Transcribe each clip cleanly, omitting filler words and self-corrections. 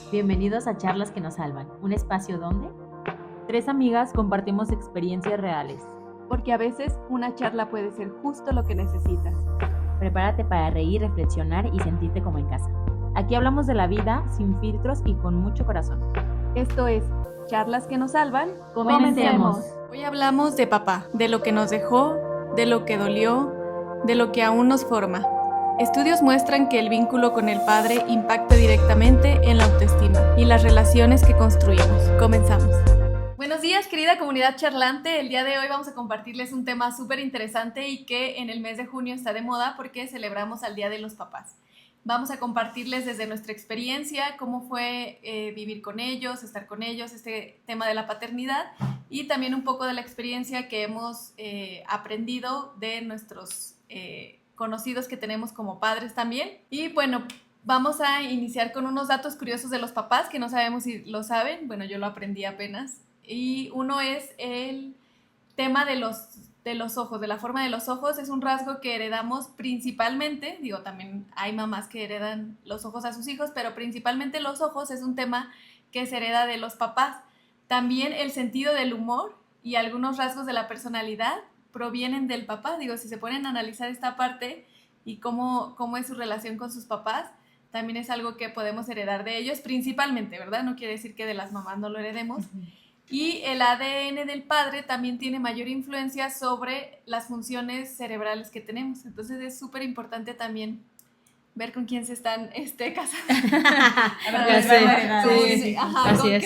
Bienvenidos a Charlas que nos salvan, un espacio donde Tres amigas compartimos experiencias reales. Porque a veces una charla puede ser justo lo que necesitas. prepárate para reír, reflexionar y sentirte como en casa. Aquí hablamos de la vida sin filtros y con mucho corazón. Esto es Charlas que nos salvan. Comencemos. Hoy hablamos de papá, de lo que nos dejó, de lo que dolió, de lo que aún nos forma. Estudios muestran que el vínculo con el padre impacta directamente en la autoestima y las relaciones que construimos. Comenzamos. Buenos días, querida comunidad charlante. El día de hoy vamos a compartirles un tema súper interesante y que en el mes de junio está de moda porque celebramos al Día de los Papás. Vamos a compartirles desde nuestra experiencia cómo fue vivir con ellos, estar con ellos, este tema de la paternidad y también un poco de la experiencia que hemos aprendido de nuestros conocidos que tenemos como padres también. Y bueno, vamos a iniciar con unos datos curiosos de los papás que no sabemos si lo saben. Bueno, yo lo aprendí apenas. Y uno es el tema de los ojos, de la forma de los ojos. Es un rasgo que heredamos principalmente, digo, también hay mamás que heredan los ojos a sus hijos, pero principalmente los ojos es un tema que se hereda de los papás. También el sentido del humor y algunos rasgos de la personalidad provienen del papá. Digo, si se ponen a analizar esta parte y cómo es su relación con sus papás, también es algo que podemos heredar de ellos, principalmente, ¿verdad? No quiere decir que de las mamás no lo heredemos. Y el ADN del padre también tiene mayor influencia sobre las funciones cerebrales que tenemos. Entonces es súper importante también ver con quién se están casando. ¿Qué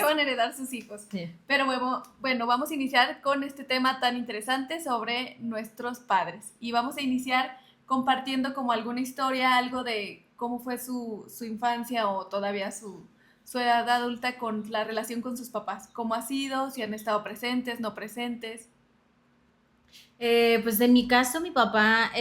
van a heredar sus hijos? Sí. Pero bueno, vamos a iniciar con este tema tan interesante sobre nuestros padres. Y vamos a iniciar compartiendo como alguna historia, algo de cómo fue su infancia o todavía su edad adulta con la relación con sus papás. ¿Cómo ha sido? ¿Si han estado presentes, no presentes? Pues en mi caso, mi papá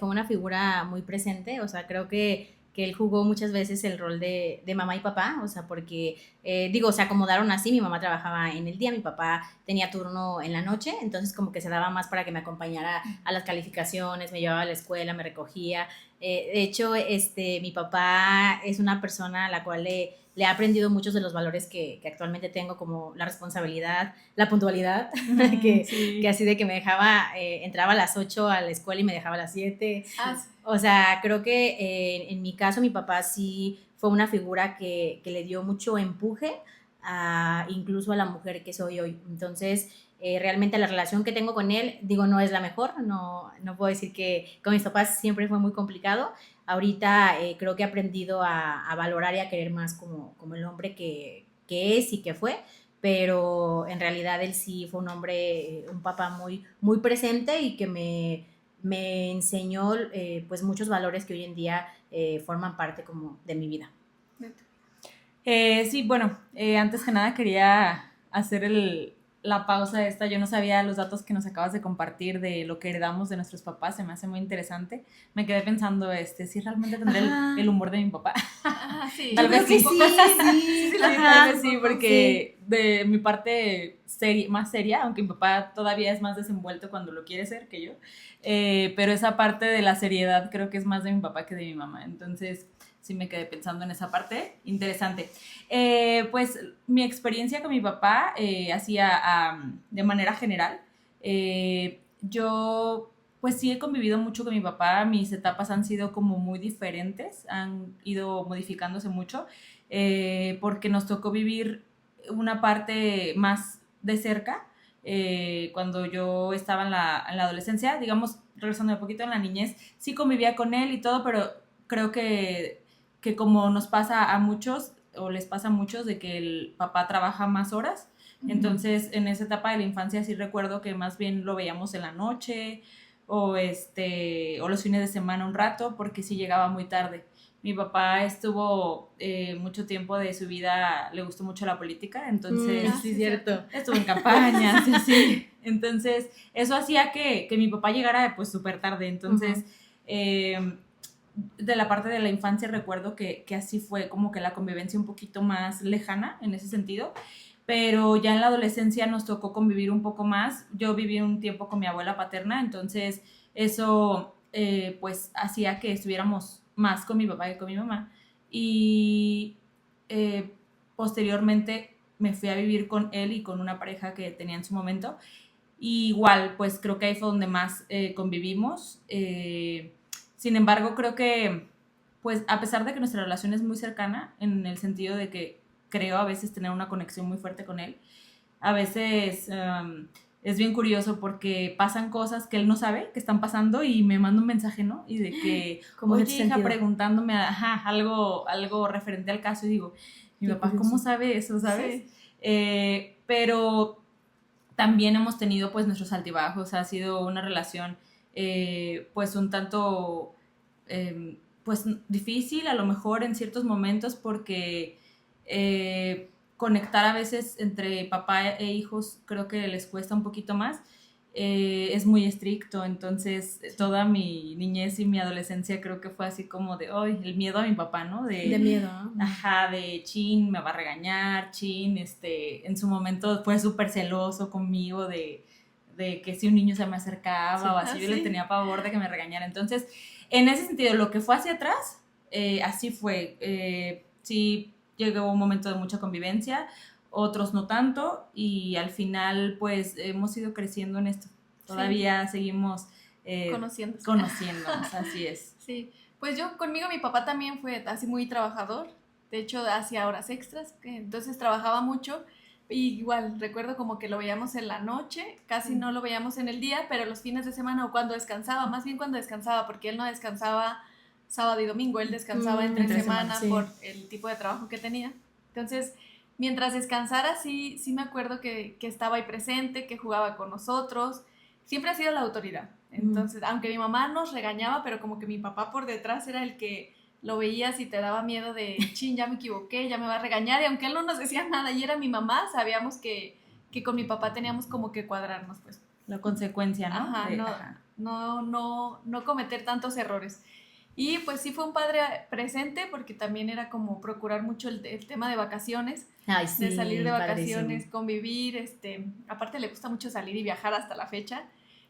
fue una figura muy presente, o sea, creo que él jugó muchas veces el rol de mamá y papá, o sea, porque, se acomodaron así, mi mamá trabajaba en el día, mi papá tenía turno en la noche, entonces como que se daba más para que me acompañara a las calificaciones, me llevaba a la escuela, me recogía. De hecho, mi papá es una persona a la cual le he aprendido muchos de los valores que actualmente tengo, como la responsabilidad, la puntualidad, que así de que me dejaba, entraba a las 8 a la escuela y me dejaba a las 7. O sea, creo que en mi caso mi papá sí fue una figura que le dio mucho empuje incluso a la mujer que soy hoy. Entonces, realmente la relación que tengo con él, digo, no es la mejor, no puedo decir que con mis papás siempre fue muy complicado. Ahorita creo que he aprendido a valorar y a querer más como el hombre que es y que fue, pero en realidad él sí fue un hombre, un papá muy, muy presente y que me enseñó pues muchos valores que hoy en día forman parte como de mi vida. Sí, bueno, antes que nada quería hacer la pausa esta. Yo no sabía los datos que nos acabas de compartir de lo que heredamos de nuestros papás, se me hace muy interesante. Me quedé pensando, si realmente tendré el humor de mi papá. Sí. Tal vez sí. Tal vez sí, porque de mi parte más seria, aunque mi papá todavía es más desenvuelto cuando lo quiere ser que yo, pero esa parte de la seriedad creo que es más de mi papá que de mi mamá, entonces sí me quedé pensando en esa parte. Interesante. Pues mi experiencia con mi papá, de manera general, yo pues sí he convivido mucho con mi papá. Mis etapas han sido como muy diferentes, han ido modificándose mucho, porque nos tocó vivir una parte más de cerca cuando yo estaba en la adolescencia, digamos, regresando un poquito en la niñez, sí convivía con él y todo, pero creo que como nos pasa a muchos, o les pasa a muchos, de que el papá trabaja más horas. Entonces, en esa etapa de la infancia sí recuerdo que más bien lo veíamos en la noche o los fines de semana un rato, porque sí llegaba muy tarde. Mi papá estuvo mucho tiempo de su vida, le gustó mucho la política, entonces sí, cierto. Estuvo en campañas, sí. Entonces, eso hacía que mi papá llegara pues súper tarde. Entonces, de la parte de la infancia recuerdo que así fue como que la convivencia un poquito más lejana en ese sentido, pero ya en la adolescencia nos tocó convivir un poco más. Yo viví un tiempo con mi abuela paterna, entonces eso pues hacía que estuviéramos más con mi papá que con mi mamá, y posteriormente me fui a vivir con él y con una pareja que tenía en su momento. Y igual, pues creo que ahí fue donde más convivimos. Sin embargo, creo que, pues a pesar de que nuestra relación es muy cercana, en el sentido de que creo a veces tener una conexión muy fuerte con él, a veces es bien curioso porque pasan cosas que él no sabe que están pasando y me manda un mensaje, ¿no? Y de que, oye, hija, preguntándome algo referente al caso, y digo, mi papá, ¿cómo sabe eso, sabes? Sí. Pero también hemos tenido pues nuestros altibajos, ha sido una relación pues un tanto pues difícil a lo mejor en ciertos momentos porque conectar a veces entre papá e hijos creo que les cuesta un poquito más. Es muy estricto, entonces toda mi niñez y mi adolescencia creo que fue así como de, ¡ay! El miedo a mi papá, ¿no? De miedo, ¿no? Ajá, de chin, me va a regañar, chin, en su momento fue súper celoso conmigo de que si un niño se me acercaba o así, yo le tenía pavor de que me regañara. Entonces, en ese sentido, lo que fue hacia atrás, así fue. Sí, llegó un momento de mucha convivencia, otros no tanto, y al final pues hemos ido creciendo en esto. Todavía seguimos conociéndonos, así es. Sí, pues yo conmigo mi papá también fue así muy trabajador, de hecho hacía horas extras, entonces trabajaba mucho, y igual recuerdo como que lo veíamos en la noche, casi no lo veíamos en el día, pero los fines de semana o cuando descansaba, más bien cuando descansaba, porque él no descansaba sábado y domingo, él descansaba entre semana por el tipo de trabajo que tenía. Entonces, mientras descansara, sí me acuerdo que estaba ahí presente, que jugaba con nosotros, siempre ha sido la autoridad. Entonces, aunque mi mamá nos regañaba, pero como que mi papá por detrás era el que lo veías y te daba miedo de, chin, ya me equivoqué, ya me va a regañar, y aunque él no nos decía nada y era mi mamá, sabíamos que con mi papá teníamos como que cuadrarnos, pues. La consecuencia, ¿no? Ajá, no cometer tantos errores. Y pues sí fue un padre presente porque también era como procurar mucho el tema de vacaciones. Ay, sí, de salir de vacaciones, padrísimo. Convivir, aparte le gusta mucho salir y viajar hasta la fecha.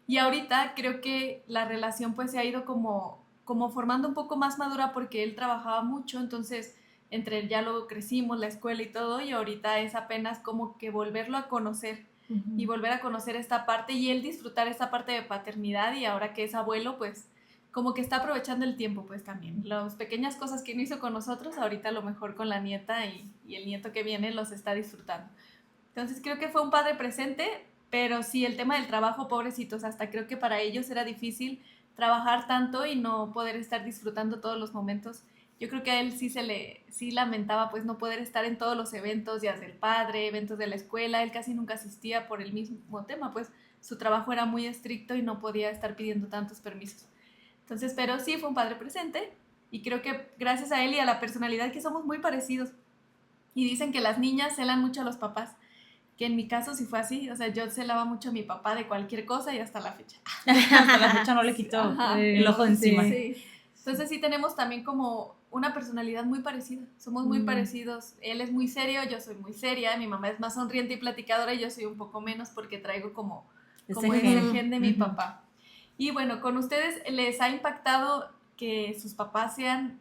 Y ahorita creo que la relación pues se ha ido como formando un poco más madura porque él trabajaba mucho, entonces entre ya luego crecimos, la escuela y todo, y ahorita es apenas como que volverlo a conocer y volver a conocer esta parte y él disfrutar esta parte de paternidad, y ahora que es abuelo pues como que está aprovechando el tiempo pues también. Las pequeñas cosas que no hizo con nosotros, ahorita a lo mejor con la nieta y el nieto que viene los está disfrutando. Entonces creo que fue un padre presente, pero sí el tema del trabajo, pobrecitos, hasta creo que para ellos era difícil trabajar tanto y no poder estar disfrutando todos los momentos. Yo creo que a él sí lamentaba pues no poder estar en todos los eventos, días del padre, eventos de la escuela, él casi nunca asistía por el mismo tema, pues su trabajo era muy estricto y no podía estar pidiendo tantos permisos. Entonces, pero sí fue un padre presente y creo que gracias a él y a la personalidad que somos muy parecidos. Y dicen que las niñas celan mucho a los papás, que en mi caso sí fue así, o sea, yo celaba mucho a mi papá de cualquier cosa y hasta la fecha. Hasta la fecha no le quitó el ojo de encima. Sí. Entonces sí tenemos también como una personalidad muy parecida, somos muy parecidos, él es muy serio, yo soy muy seria, mi mamá es más sonriente y platicadora y yo soy un poco menos porque traigo como ese gen de mi papá. Y bueno, ¿con ustedes les ha impactado que sus papás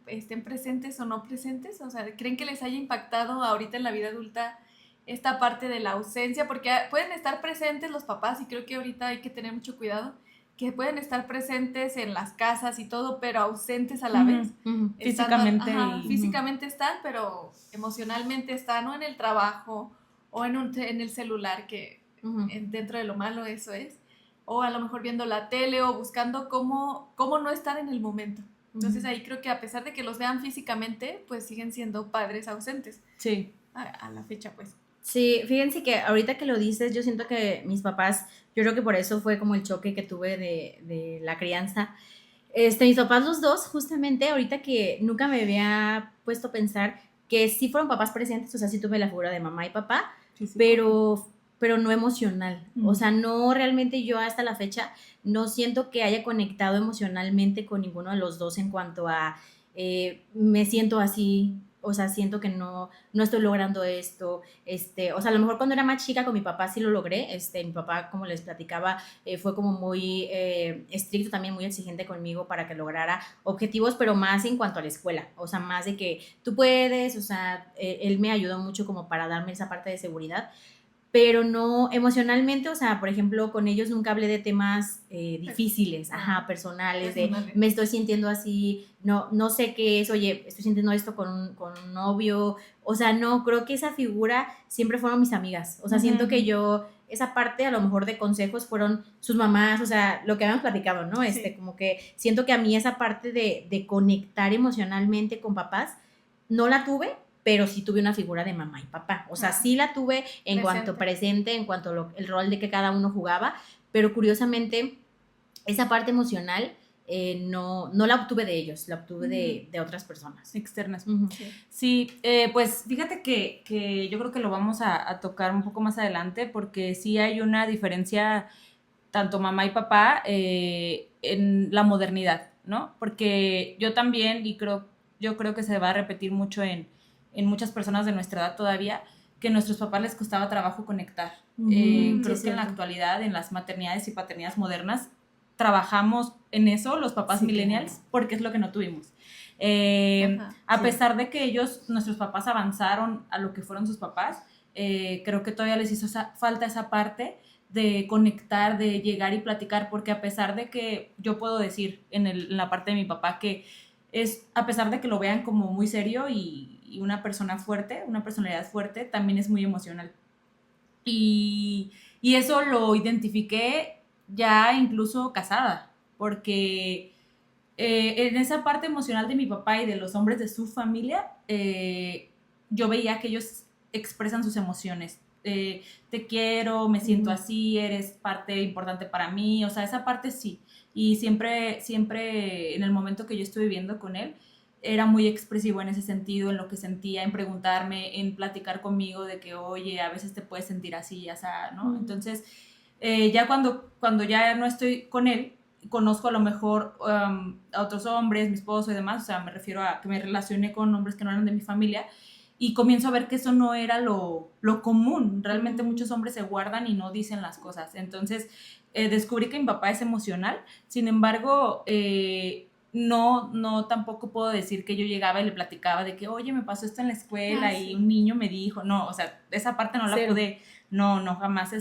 estén presentes o no presentes? O sea, ¿creen que les haya impactado ahorita en la vida adulta esta parte de la ausencia? Porque pueden estar presentes los papás y creo que ahorita hay que tener mucho cuidado, que pueden estar presentes en las casas y todo, pero ausentes a la vez. Físicamente. Físicamente están, pero emocionalmente están o en el trabajo o en el celular, que dentro de lo malo eso es. O a lo mejor viendo la tele o buscando cómo no estar en el momento. Entonces ahí creo que a pesar de que los vean físicamente, pues siguen siendo padres ausentes. Sí. A la fecha, pues. Sí, fíjense que ahorita que lo dices, yo siento que mis papás, yo creo que por eso fue como el choque que tuve de la crianza. Mis papás los dos, justamente, ahorita que nunca me había puesto a pensar que sí fueron papás presentes, o sea, sí tuve la figura de mamá y papá, pero no emocional. O sea, no realmente yo hasta la fecha no siento que haya conectado emocionalmente con ninguno de los dos en cuanto a me siento así o sea, siento que no estoy logrando esto, o sea, a lo mejor cuando era más chica con mi papá sí lo logré, mi papá, como les platicaba, fue como muy estricto, también muy exigente conmigo para que lograra objetivos, pero más en cuanto a la escuela, o sea, más de que tú puedes, o sea, él me ayudó mucho como para darme esa parte de seguridad, pero no emocionalmente, o sea, por ejemplo, con ellos nunca hablé de temas difíciles, personales, de me estoy sintiendo así, no sé qué es, oye, estoy sintiendo esto con un novio, o sea, no, creo que esa figura siempre fueron mis amigas, o sea, siento que yo, esa parte a lo mejor de consejos fueron sus mamás, o sea, lo que habíamos platicado, ¿no? Como que siento que a mí esa parte de conectar emocionalmente con papás, no la tuve, pero sí tuve una figura de mamá y papá. O sea, sí la tuve en cuanto presente, en cuanto el rol de que cada uno jugaba, pero curiosamente esa parte emocional no la obtuve de ellos, la obtuve de otras personas. Externas. Sí, pues fíjate que yo creo que lo vamos a tocar un poco más adelante porque sí hay una diferencia tanto mamá y papá en la modernidad, ¿no? Porque yo también, yo creo que se va a repetir mucho en muchas personas de nuestra edad todavía, que a nuestros papás les costaba trabajo conectar. Creo que en la actualidad, en las maternidades y paternidades modernas, trabajamos en eso, los papás millennials, porque es lo que no tuvimos. A pesar de que nuestros papás avanzaron a lo que fueron sus papás, creo que todavía les hizo falta esa parte de conectar, de llegar y platicar, porque a pesar de que yo puedo decir en la parte de mi papá que a pesar de que lo vean como muy serio y una persona fuerte, una personalidad fuerte, también es muy emocional. Y eso lo identifiqué ya incluso casada, porque en esa parte emocional de mi papá y de los hombres de su familia, yo veía que ellos expresan sus emociones. Te quiero, me siento así, eres parte importante para mí, o sea, esa parte sí. Y siempre en el momento que yo estuve viviendo con él, era muy expresivo en ese sentido, en lo que sentía, en preguntarme, en platicar conmigo de que, oye, a veces te puedes sentir así, ya sea, ¿no? Entonces, ya cuando ya no estoy con él, conozco a lo mejor a otros hombres, mi esposo y demás, o sea, me refiero a que me relacioné con hombres que no eran de mi familia, y comienzo a ver que eso no era lo común. Realmente muchos hombres se guardan y no dicen las cosas. Entonces, descubrí que mi papá es emocional, sin embargo, no tampoco puedo decir que yo llegaba y le platicaba de que, oye, me pasó esto en la escuela y un niño me dijo, no, o sea, esa parte no la pude, no, jamás,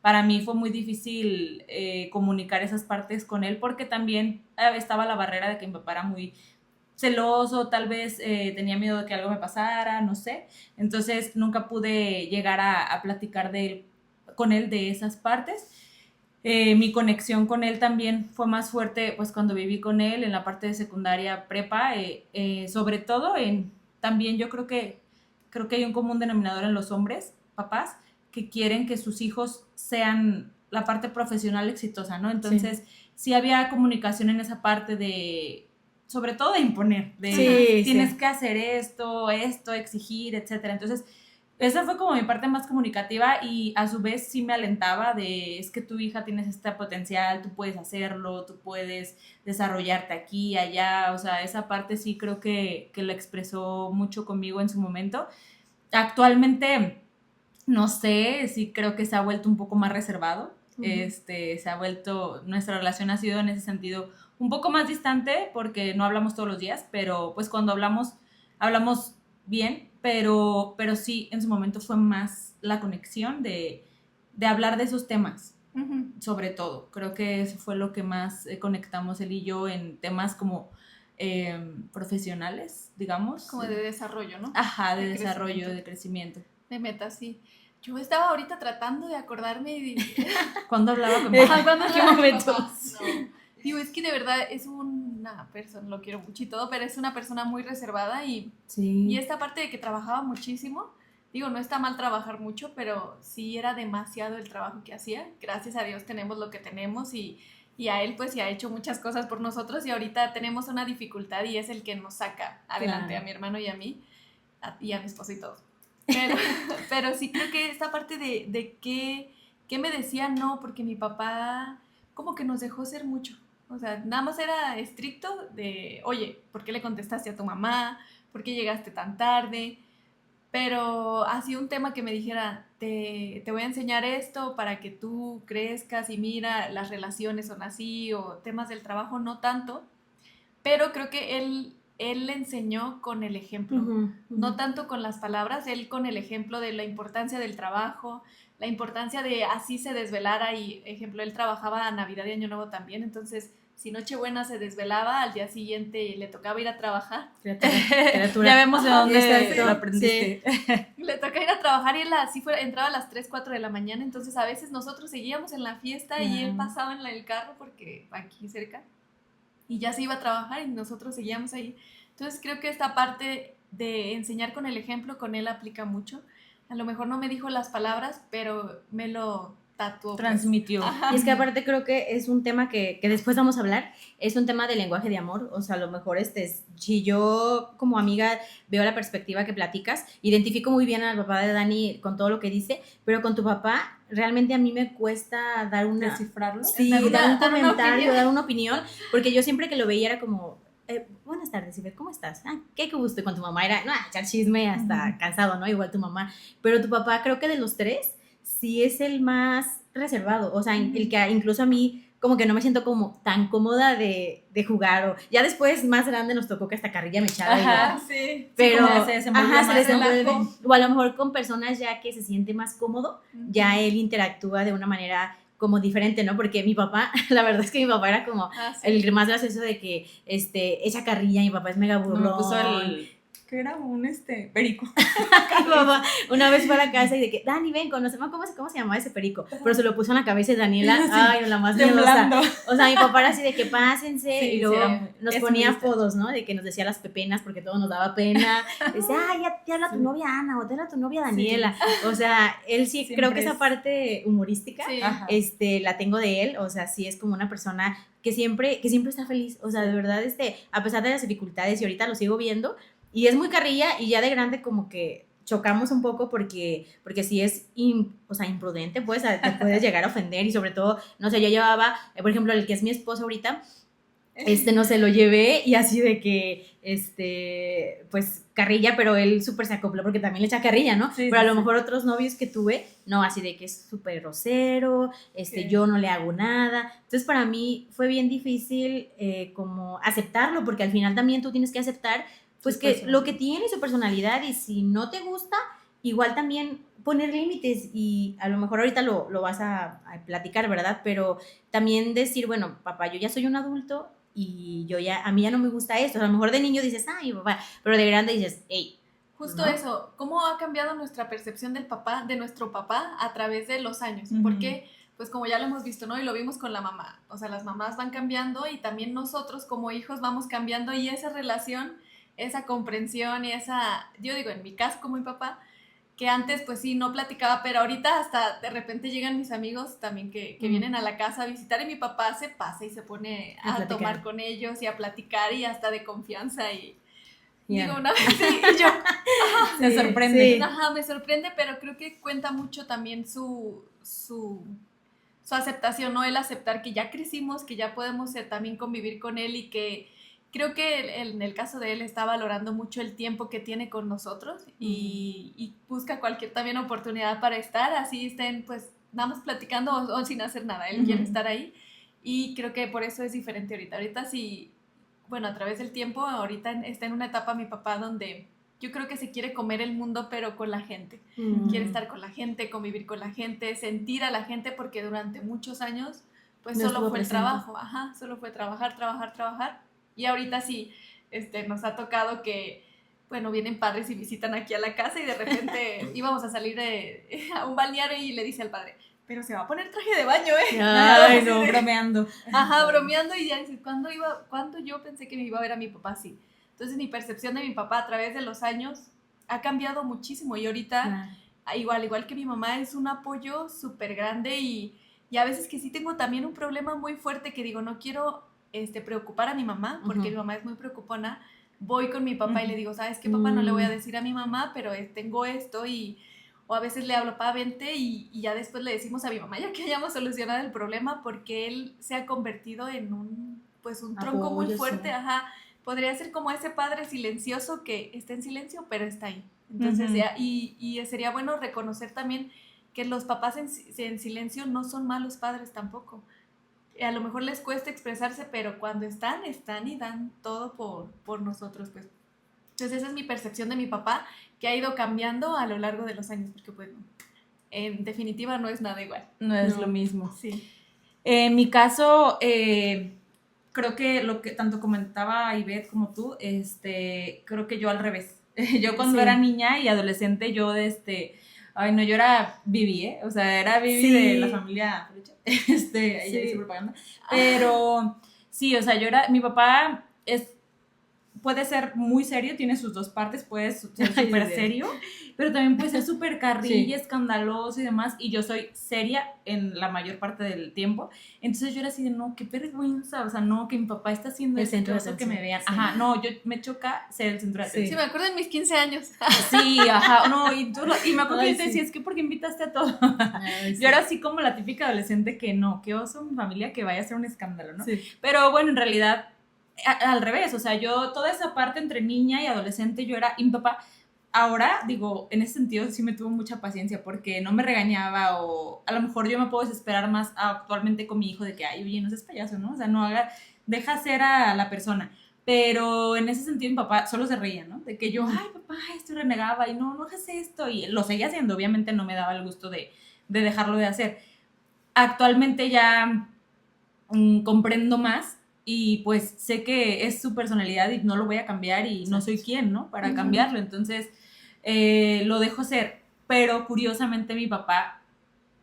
para mí fue muy difícil comunicar esas partes con él porque también estaba la barrera de que mi papá era muy celoso, tal vez tenía miedo de que algo me pasara, no sé, entonces nunca pude llegar a platicar con él de esas partes. Mi conexión con él también fue más fuerte pues cuando viví con él en la parte de secundaria prepa, sobre todo también yo creo que hay un común denominador en los hombres, papás, que quieren que sus hijos sean la parte profesional exitosa, ¿no? Entonces sí había comunicación en esa parte sobre todo de imponer, tienes que hacer esto, exigir, etcétera. Entonces esa fue como mi parte más comunicativa y a su vez sí me alentaba es que tu hija tienes este potencial, tú puedes hacerlo, tú puedes desarrollarte aquí, allá, o sea, esa parte sí creo que lo expresó mucho conmigo en su momento. Actualmente, no sé, sí creo que se ha vuelto un poco más reservado, nuestra relación ha sido en ese sentido un poco más distante porque no hablamos todos los días, pero pues cuando hablamos bien, pero sí, en su momento fue más la conexión de hablar de esos temas, sobre todo. Creo que eso fue lo que más conectamos él y yo en temas como profesionales, digamos. Como de desarrollo, ¿no? Ajá, de desarrollo, de crecimiento. De metas, sí. Yo estaba ahorita tratando de acordarme ¿Cuándo hablaba con mi papá? ¿En qué momento? No. Digo, es que de verdad es una persona, lo quiero mucho y todo, pero es una persona muy reservada y esta parte de que trabajaba muchísimo, digo, no está mal trabajar mucho, pero sí era demasiado el trabajo que hacía. Gracias a Dios tenemos lo que tenemos y a él pues sí ha hecho muchas cosas por nosotros y ahorita tenemos una dificultad y es el que nos saca adelante a mi hermano y a mí y a mi esposo y todos. Pero sí creo que esta parte de que me decía no, porque mi papá como que nos dejó ser mucho. O sea, nada más era estricto de, oye, ¿por qué le contestaste a tu mamá? ¿por qué llegaste tan tarde? Pero ha sido un tema que me dijera, te voy a enseñar esto para que tú crezcas y mira, las relaciones son así, o temas del trabajo no tanto, pero creo que él le enseñó con el ejemplo, no tanto con las palabras, él con el ejemplo de la importancia del trabajo, la importancia de así se desvelara y, ejemplo, él trabajaba a Navidad y Año Nuevo también, entonces si Nochebuena se desvelaba, al día siguiente le tocaba ir a trabajar. Ya vemos de dónde lo aprendiste. Sí. Le toca ir a trabajar y él así entraba a las 3, 4 de la mañana, entonces a veces nosotros seguíamos en la fiesta y él pasaba en el carro porque aquí cerca y ya se iba a trabajar y nosotros seguíamos ahí. Entonces creo que esta parte de enseñar con el ejemplo con él aplica mucho. A lo mejor no me dijo las palabras, pero me lo tatuó. Transmitió. Y es que aparte creo que es un tema que después vamos a hablar, es un tema de lenguaje de amor, o sea, a lo mejor si yo como amiga veo la perspectiva que platicas, identifico muy bien al papá de Dani con todo lo que dice, pero con tu papá realmente a mí me cuesta dar una... ¿Descifrarlo? Sí, dar un comentario, dar una opinión, porque yo siempre que lo veía era como... buenas tardes, Iber, ¿cómo estás? Qué gusto. Con tu mamá era, no, echar chisme hasta cansado, ¿no? Igual tu mamá. Pero tu papá, creo que de los tres, sí es el más reservado. O sea, el que incluso a mí, como que no me siento como tan cómoda de jugar. O ya después, más grande, nos tocó que hasta carrilla me echaba. Ajá, sí. Pero, sí, se desenvuelve. O a lo mejor con personas ya que se siente más cómodo, ya él interactúa de una manera como diferente, ¿no? Porque mi papá, la verdad es que mi papá era como el más gracioso de que echa carrilla, mi papá es mega burlón. No, puso que era un perico. Mi papá una vez fue a la casa y de que, Dani, ven, conocemos cómo se llamaba ese perico, pero se lo puso en la cabeza de Daniela, sí, ay, la más miedosa. O sea, mi papá era así de que pásense, sí, y luego nos ponía apodos, ¿no? De que nos decía las pepenas porque todo nos daba pena. Decía, ay, ya te habla tu novia Ana, o te habla tu novia Daniela. Sí. O sea, él sí, siempre creo que esa parte humorística, la tengo de él, o sea, sí es como una persona que siempre está feliz, o sea, de verdad, a pesar de las dificultades, y ahorita lo sigo viendo, y es muy carrilla, y ya de grande como que chocamos un poco porque si es imprudente, pues te puedes llegar a ofender, y sobre todo, no sé, yo llevaba, por ejemplo, el que es mi esposo ahorita, no sé, lo llevé y así de que, pues carrilla, pero él súper se acopló porque también le echa carrilla, ¿no? Sí, pero a lo mejor otros novios que tuve, no, así de que es súper grosero, yo no le hago nada. Entonces para mí fue bien difícil como aceptarlo, porque al final también tú tienes que aceptar pues que lo que tiene su personalidad, y si no te gusta, igual también poner límites, y a lo mejor ahorita lo vas a platicar, ¿verdad? Pero también decir, bueno, papá, yo ya soy un adulto y a mí ya no me gusta esto. A lo mejor de niño dices, ay, papá, pero de grande dices, hey. Justo, ¿no? Eso, ¿cómo ha cambiado nuestra percepción de nuestro papá a través de los años? Porque, pues como ya lo hemos visto, ¿no? Y lo vimos con la mamá, o sea, las mamás van cambiando y también nosotros como hijos vamos cambiando, y esa relación, esa comprensión y yo digo, en mi caso como mi papá, que antes pues sí, no platicaba, pero ahorita hasta de repente llegan mis amigos también que vienen a la casa a visitar, y mi papá se pasa y se pone a tomar con ellos y a platicar, y hasta de confianza, y digo, una vez sí, y yo, me sorprende. Sí. Ajá, me sorprende, pero creo que cuenta mucho también su aceptación, ¿no? El aceptar que ya crecimos, que ya podemos también convivir con él, y que creo que en el caso de él está valorando mucho el tiempo que tiene con nosotros, y busca cualquier también oportunidad para estar, así estén pues nada más platicando o sin hacer nada, él quiere estar ahí, y creo que por eso es diferente ahorita. Ahorita sí, bueno, a través del tiempo, ahorita está en una etapa mi papá donde yo creo que se quiere comer el mundo, pero con la gente. Quiere estar con la gente, convivir con la gente, sentir a la gente, porque durante muchos años pues no solo fue el trabajo, solo fue trabajar. Y ahorita sí, nos ha tocado que, bueno, vienen padres y visitan aquí a la casa, y de repente íbamos a salir a un balneario, y le dice al padre, pero se va a poner traje de baño, ¿eh? Ay, no, bromeando. Bromeando, y ya dice, ¿cuándo yo pensé que me iba a ver a mi papá así? Entonces mi percepción de mi papá a través de los años ha cambiado muchísimo, y ahorita, igual que mi mamá, es un apoyo súper grande, y a veces que sí tengo también un problema muy fuerte, que digo, no quiero preocupar a mi mamá, porque mi mamá es muy preocupona, voy con mi papá y le digo, ¿sabes qué, papá? No le voy a decir a mi mamá, pero tengo esto, o a veces le hablo, papá, vente, y ya después le decimos a mi mamá, ya que hayamos solucionado el problema, porque él se ha convertido en un tronco muy fuerte, podría ser como ese padre silencioso que está en silencio, pero está ahí. Entonces, y sería bueno reconocer también que los papás en silencio no son malos padres tampoco. A lo mejor les cuesta expresarse, pero cuando están y dan todo por nosotros, pues. Entonces esa es mi percepción de mi papá, que ha ido cambiando a lo largo de los años, porque pues en definitiva no es nada igual. No es lo mismo. Sí. En mi caso, creo que lo que tanto comentaba Ivette como tú, creo que yo al revés. Yo cuando era niña y adolescente, yo ay no, yo era Vivi, o sea, era Vivi de la familia, ahí hice propaganda, pero sí, o sea, mi papá puede ser muy serio, tiene sus dos partes, puede ser súper serio, pero también puede ser súper carrilla, escandaloso y demás, y yo soy seria en la mayor parte del tiempo, entonces yo era así de, no, qué vergüenza, o sea, no, que mi papá está haciendo el centro de que me vean, ajá, no, me choca ser el centro de atención. Sí, me acuerdo en mis 15 años. Sí, ajá, no, y me acuerdo que yo te decía, es que porque invitaste a todos. Yo era así como la típica adolescente que no, que oso mi familia que vaya a ser un escándalo, ¿no? Sí. Pero bueno, en realidad al revés, o sea, yo toda esa parte entre niña y adolescente yo era, y mi papá, ahora digo, en ese sentido sí me tuvo mucha paciencia porque no me regañaba, o a lo mejor yo me puedo desesperar más actualmente con mi hijo de que, ay, oye, no seas payaso, ¿no? O sea, deja ser a la persona, pero en ese sentido mi papá solo se reía, ¿no? De que yo, ay, papá, esto renegaba y no hagas esto, y lo seguía haciendo, obviamente no me daba el gusto de dejarlo de hacer. Actualmente ya comprendo más. Y pues sé que es su personalidad y no lo voy a cambiar y no soy quien, ¿no? Para cambiarlo. Entonces, lo dejo ser. Pero curiosamente mi papá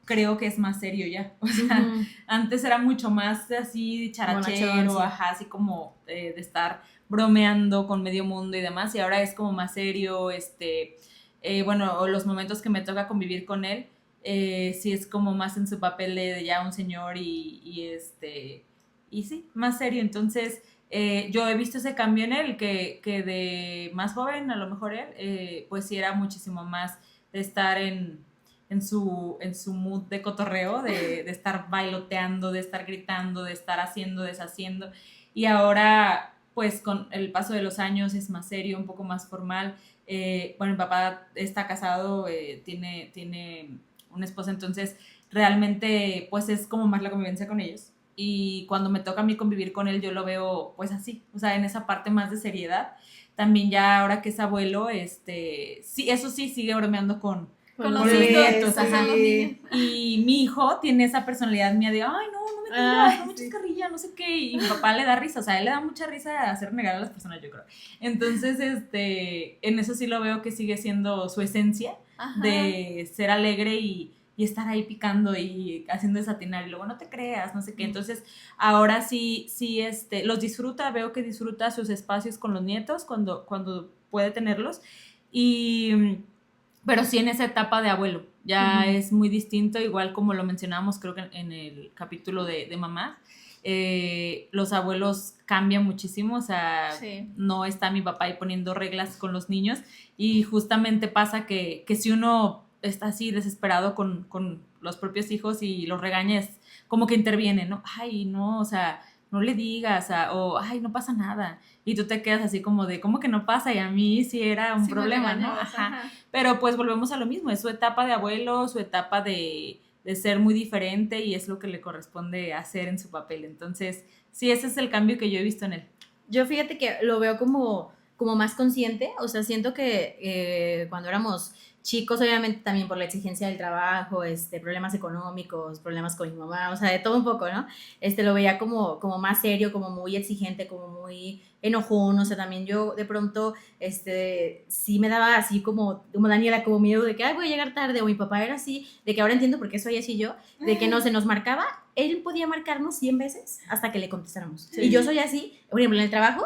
creo que es más serio ya. O sea, antes era mucho más así charachero, ajá, así como de estar bromeando con medio mundo y demás. Y ahora es como más serio, bueno, los momentos que me toca convivir con él, sí es como más en su papel de ya un señor y sí, más serio. Entonces, yo he visto ese cambio en él, que de más joven, a lo mejor él, pues sí era muchísimo más de estar en su mood de cotorreo, de estar bailoteando, de estar gritando, de estar haciendo, deshaciendo. Y ahora, pues con el paso de los años es más serio, un poco más formal. Bueno, mi papá está casado, tiene una esposa, entonces realmente pues es como más la convivencia con ellos. Y cuando me toca a mí convivir con él, yo lo veo pues así, o sea, en esa parte más de seriedad. También ya ahora que es abuelo, sí, eso sí, sigue bromeando con los nietos. Ajá. Sí. Y mi hijo tiene esa personalidad mía de, ay, no me tiras, no me eches carrilla, no sé qué, y mi papá le da risa, o sea, a él le da mucha risa hacer negar a las personas, yo creo. Entonces, en eso sí lo veo que sigue siendo su esencia, de ser alegre y estar ahí picando y haciendo desatinar y luego no te creas, no sé qué. Entonces, ahora sí, los disfruta, veo que disfruta sus espacios con los nietos cuando puede tenerlos. Pero sí en esa etapa de abuelo, ya es muy distinto, igual como lo mencionábamos creo que en el capítulo de mamá. Los abuelos cambian muchísimo, o sea, no está mi papá ahí poniendo reglas con los niños y justamente pasa que si uno está así desesperado con los propios hijos y los regaña, es como que interviene, ¿no? Ay, no, o sea, no le digas, o ay, no pasa nada. Y tú te quedas así como de, ¿cómo que no pasa? Y a mí sí era un problema, ¿no? Ajá. Pero pues volvemos a lo mismo, es su etapa de abuelo, su etapa de ser muy diferente y es lo que le corresponde hacer en su papel. Entonces, sí, ese es el cambio que yo he visto en él. Yo fíjate que lo veo como más consciente, o sea, siento que cuando éramos chicos, obviamente también por la exigencia del trabajo, problemas económicos, problemas con mi mamá, o sea, de todo un poco, ¿no? Lo veía como más serio, como muy exigente, como muy enojón, o sea, también yo de pronto, sí me daba así como Daniela, como miedo de que, ay, voy a llegar tarde, o mi papá era así, de que ahora entiendo por qué soy así yo, de que no se nos marcaba, él podía marcarnos 100 veces hasta que le contestáramos. Sí. Y yo soy así, por ejemplo, en el trabajo,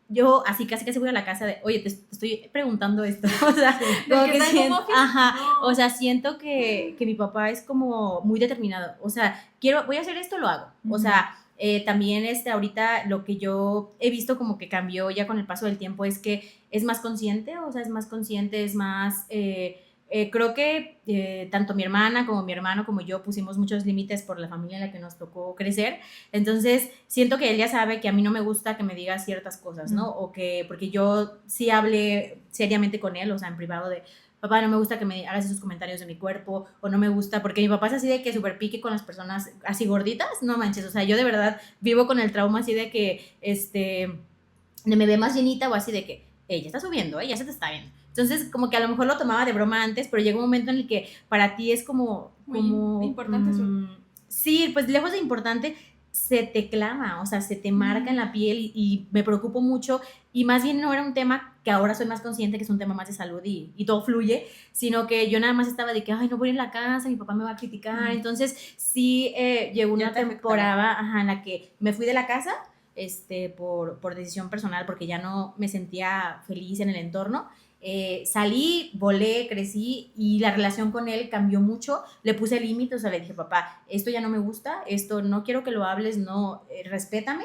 yo así casi voy a la casa de, oye, te estoy preguntando esto, o sea, como que siento, o sea, siento que mi papá es como muy determinado, o sea, voy a hacer esto, lo hago, o sea, también ahorita lo que yo he visto como que cambió ya con el paso del tiempo es que es más consciente, o sea, es más consciente, es más, creo que tanto mi hermana como mi hermano como yo pusimos muchos límites por la familia en la que nos tocó crecer. Entonces, siento que él ya sabe que a mí no me gusta que me diga ciertas cosas, ¿no? O que, porque yo sí hablé seriamente con él, o sea, en privado de, papá, no me gusta que me hagas esos comentarios de mi cuerpo, o no me gusta, porque mi papá es así de que súper pique con las personas así gorditas, no manches, o sea, yo de verdad vivo con el trauma así de que, me ve más llenita o así de que, ella está subiendo, ya se te está viendo. Entonces, como que a lo mejor lo tomaba de broma antes, pero llega un momento en el que para ti es como... Muy importante sí, pues lejos de importante, se te clama, o sea, se te marca en la piel y me preocupo mucho. Y más bien no era un tema que ahora soy más consciente que es un tema más de salud y todo fluye, sino que yo nada más estaba de que, ay, no voy a ir a la casa, mi papá me va a criticar. Entonces, sí llegó una temporada en la que me fui de la casa por decisión personal, porque ya no me sentía feliz en el entorno. Salí, volé, crecí y la relación con él cambió mucho. Le puse límites, o sea, le dije, papá, esto ya no me gusta, esto no quiero que lo hables, no, respétame.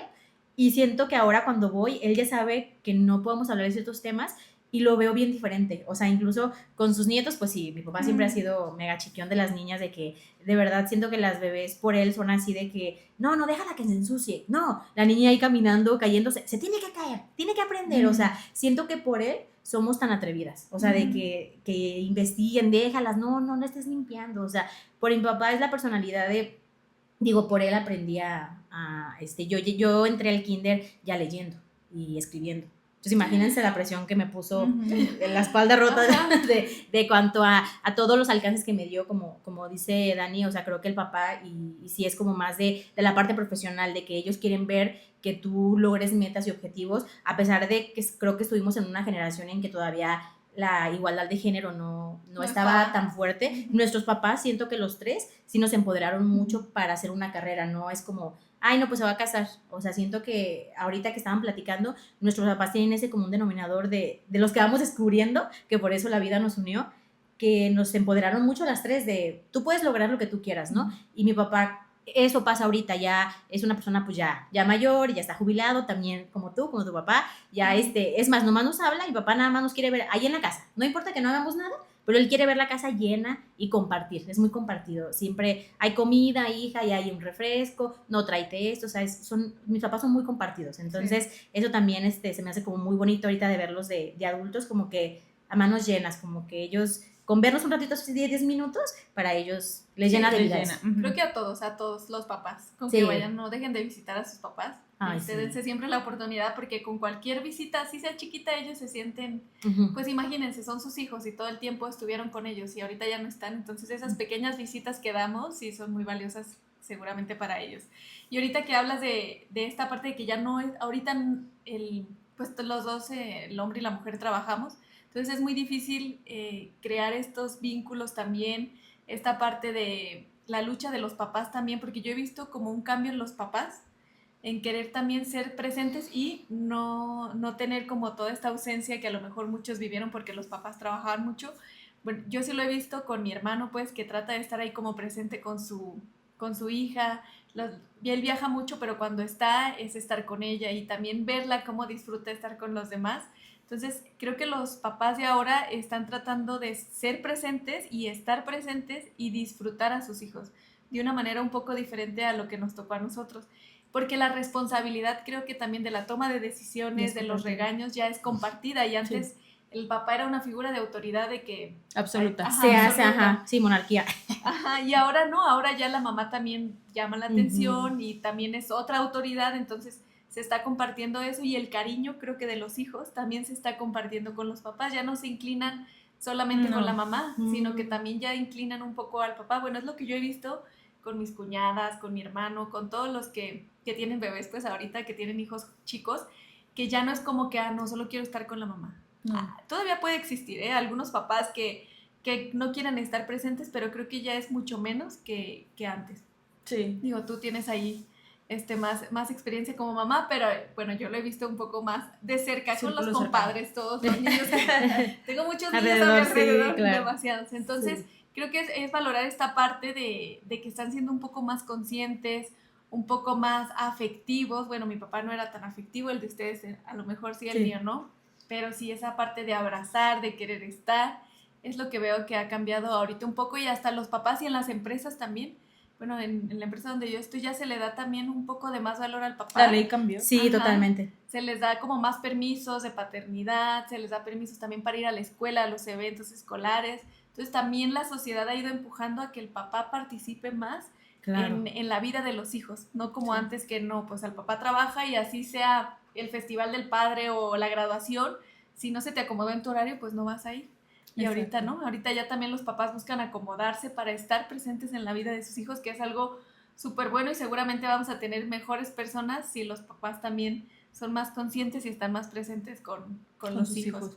Y siento que ahora cuando voy, él ya sabe que no podemos hablar de ciertos temas y lo veo bien diferente. O sea, incluso con sus nietos, pues sí, mi papá siempre ha sido mega chiquión de las niñas, de que de verdad siento que las bebés por él son así de que, no, déjala que se ensucie. No, la niña ahí caminando, cayéndose, se tiene que caer, tiene que aprender. O sea, siento que por él somos tan atrevidas. O sea, de que investiguen, déjalas, no estés limpiando. O sea, por mi papá es la personalidad de, digo, por él aprendí yo entré al kinder ya leyendo y escribiendo. Entonces imagínense la presión que me puso en la espalda rota de cuanto a todos los alcances que me dio, como dice Dani. O sea, creo que el papá y sí es como más de la parte profesional, de que ellos quieren ver que tú logres metas y objetivos, a pesar de que creo que estuvimos en una generación en que todavía la igualdad de género no estaba tan fuerte. Nuestros papás, siento que los tres sí nos empoderaron mucho para hacer una carrera, no es como, ay, no, pues se va a casar. O sea, siento que ahorita que estaban platicando, nuestros papás tienen ese común denominador de los que vamos descubriendo, que por eso la vida nos unió, que nos empoderaron mucho las tres de, tú puedes lograr lo que tú quieras, ¿no? Y mi papá, eso pasa ahorita, ya es una persona pues ya mayor, ya está jubilado, también como tú, como tu papá, ya es más, nomás nos habla, mi papá nada más nos quiere ver ahí en la casa, no importa que no hagamos nada, pero él quiere ver la casa llena y compartir, es muy compartido, siempre hay comida, hija, y hay un refresco, no tráete esto, o sea, mis papás son muy compartidos, entonces eso también se me hace como muy bonito ahorita de verlos de adultos, como que a manos llenas, como que ellos, con vernos un ratito, 10 minutos, para ellos les llena de vida. Creo que a todos los papás, con que vayan, no dejen de visitar a sus papás. Dense siempre la oportunidad, porque con cualquier visita, así sea chiquita, ellos se sienten, pues imagínense, son sus hijos y todo el tiempo estuvieron con ellos y ahorita ya no están. Entonces esas pequeñas visitas que damos sí son muy valiosas seguramente para ellos. Y ahorita que hablas de esta parte de que ya no es, ahorita pues los dos, el hombre y la mujer, trabajamos. Entonces es muy difícil crear estos vínculos también, esta parte de la lucha de los papás también, porque yo he visto como un cambio en los papás, en querer también ser presentes y no tener como toda esta ausencia que a lo mejor muchos vivieron porque los papás trabajaban mucho. Bueno, yo sí lo he visto con mi hermano, pues, que trata de estar ahí como presente con su hija. Y él viaja mucho, pero cuando está es estar con ella y también verla cómo disfruta estar con los demás. Entonces, creo que los papás de ahora están tratando de ser presentes y estar presentes y disfrutar a sus hijos de una manera un poco diferente a lo que nos tocó a nosotros. Porque la responsabilidad, creo que también de la toma de decisiones, de los regaños, ya es compartida. Y antes el papá era una figura de autoridad de que... Absoluta. Sí, monarquía. Y ahora no, ahora ya la mamá también llama la atención y también es otra autoridad, entonces se está compartiendo eso, y el cariño, creo que de los hijos también se está compartiendo con los papás. Ya no se inclinan solamente con la mamá, sino que también ya inclinan un poco al papá. Bueno, es lo que yo he visto con mis cuñadas, con mi hermano, con todos los que tienen bebés, pues ahorita que tienen hijos chicos, que ya no es como que, no, solo quiero estar con la mamá. Todavía puede existir, algunos papás que no quieran estar presentes, pero creo que ya es mucho menos que antes. Sí. Digo, tú tienes ahí más experiencia como mamá, pero bueno, yo lo he visto un poco más de cerca con los compadres, todos los niños. Tengo muchos niños a mi alrededor, demasiados. Entonces, creo que es valorar esta parte de que están siendo un poco más conscientes, un poco más afectivos. Bueno, mi papá no era tan afectivo, el de ustedes a lo mejor sí, el mío no, pero sí esa parte de abrazar, de querer estar, es lo que veo que ha cambiado ahorita un poco, y hasta los papás y en las empresas también. Bueno, en la empresa donde yo estoy ya se le da también un poco de más valor al papá. La ley cambió. Sí, Ajá. totalmente. Se les da como más permisos de paternidad, se les da permisos también para ir a la escuela, a los eventos escolares. Entonces también la sociedad ha ido empujando a que el papá participe más Claro. en la vida de los hijos, no como Sí. antes que no, pues el papá trabaja y así sea el festival del padre o la graduación, si no se te acomodó en tu horario, pues no vas a ir. Y Exacto. ahorita no, ahorita ya también los papás buscan acomodarse para estar presentes en la vida de sus hijos, que es algo súper bueno, y seguramente vamos a tener mejores personas si los papás también son más conscientes y están más presentes con los sus hijos.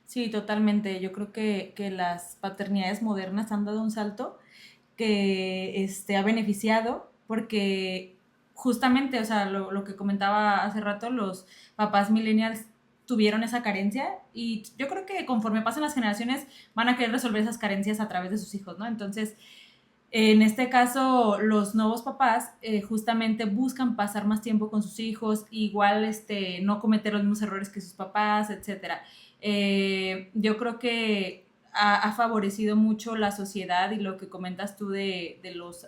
Sí, totalmente. Yo creo que las paternidades modernas han dado un salto que ha beneficiado, porque justamente, o sea, lo que comentaba hace rato, los papás millennials tuvieron esa carencia, y yo creo que conforme pasan las generaciones van a querer resolver esas carencias a través de sus hijos, ¿no? Entonces, en este caso, los nuevos papás justamente buscan pasar más tiempo con sus hijos, igual no cometer los mismos errores que sus papás, etcétera. Yo creo que ha favorecido mucho la sociedad, y lo que comentas tú de los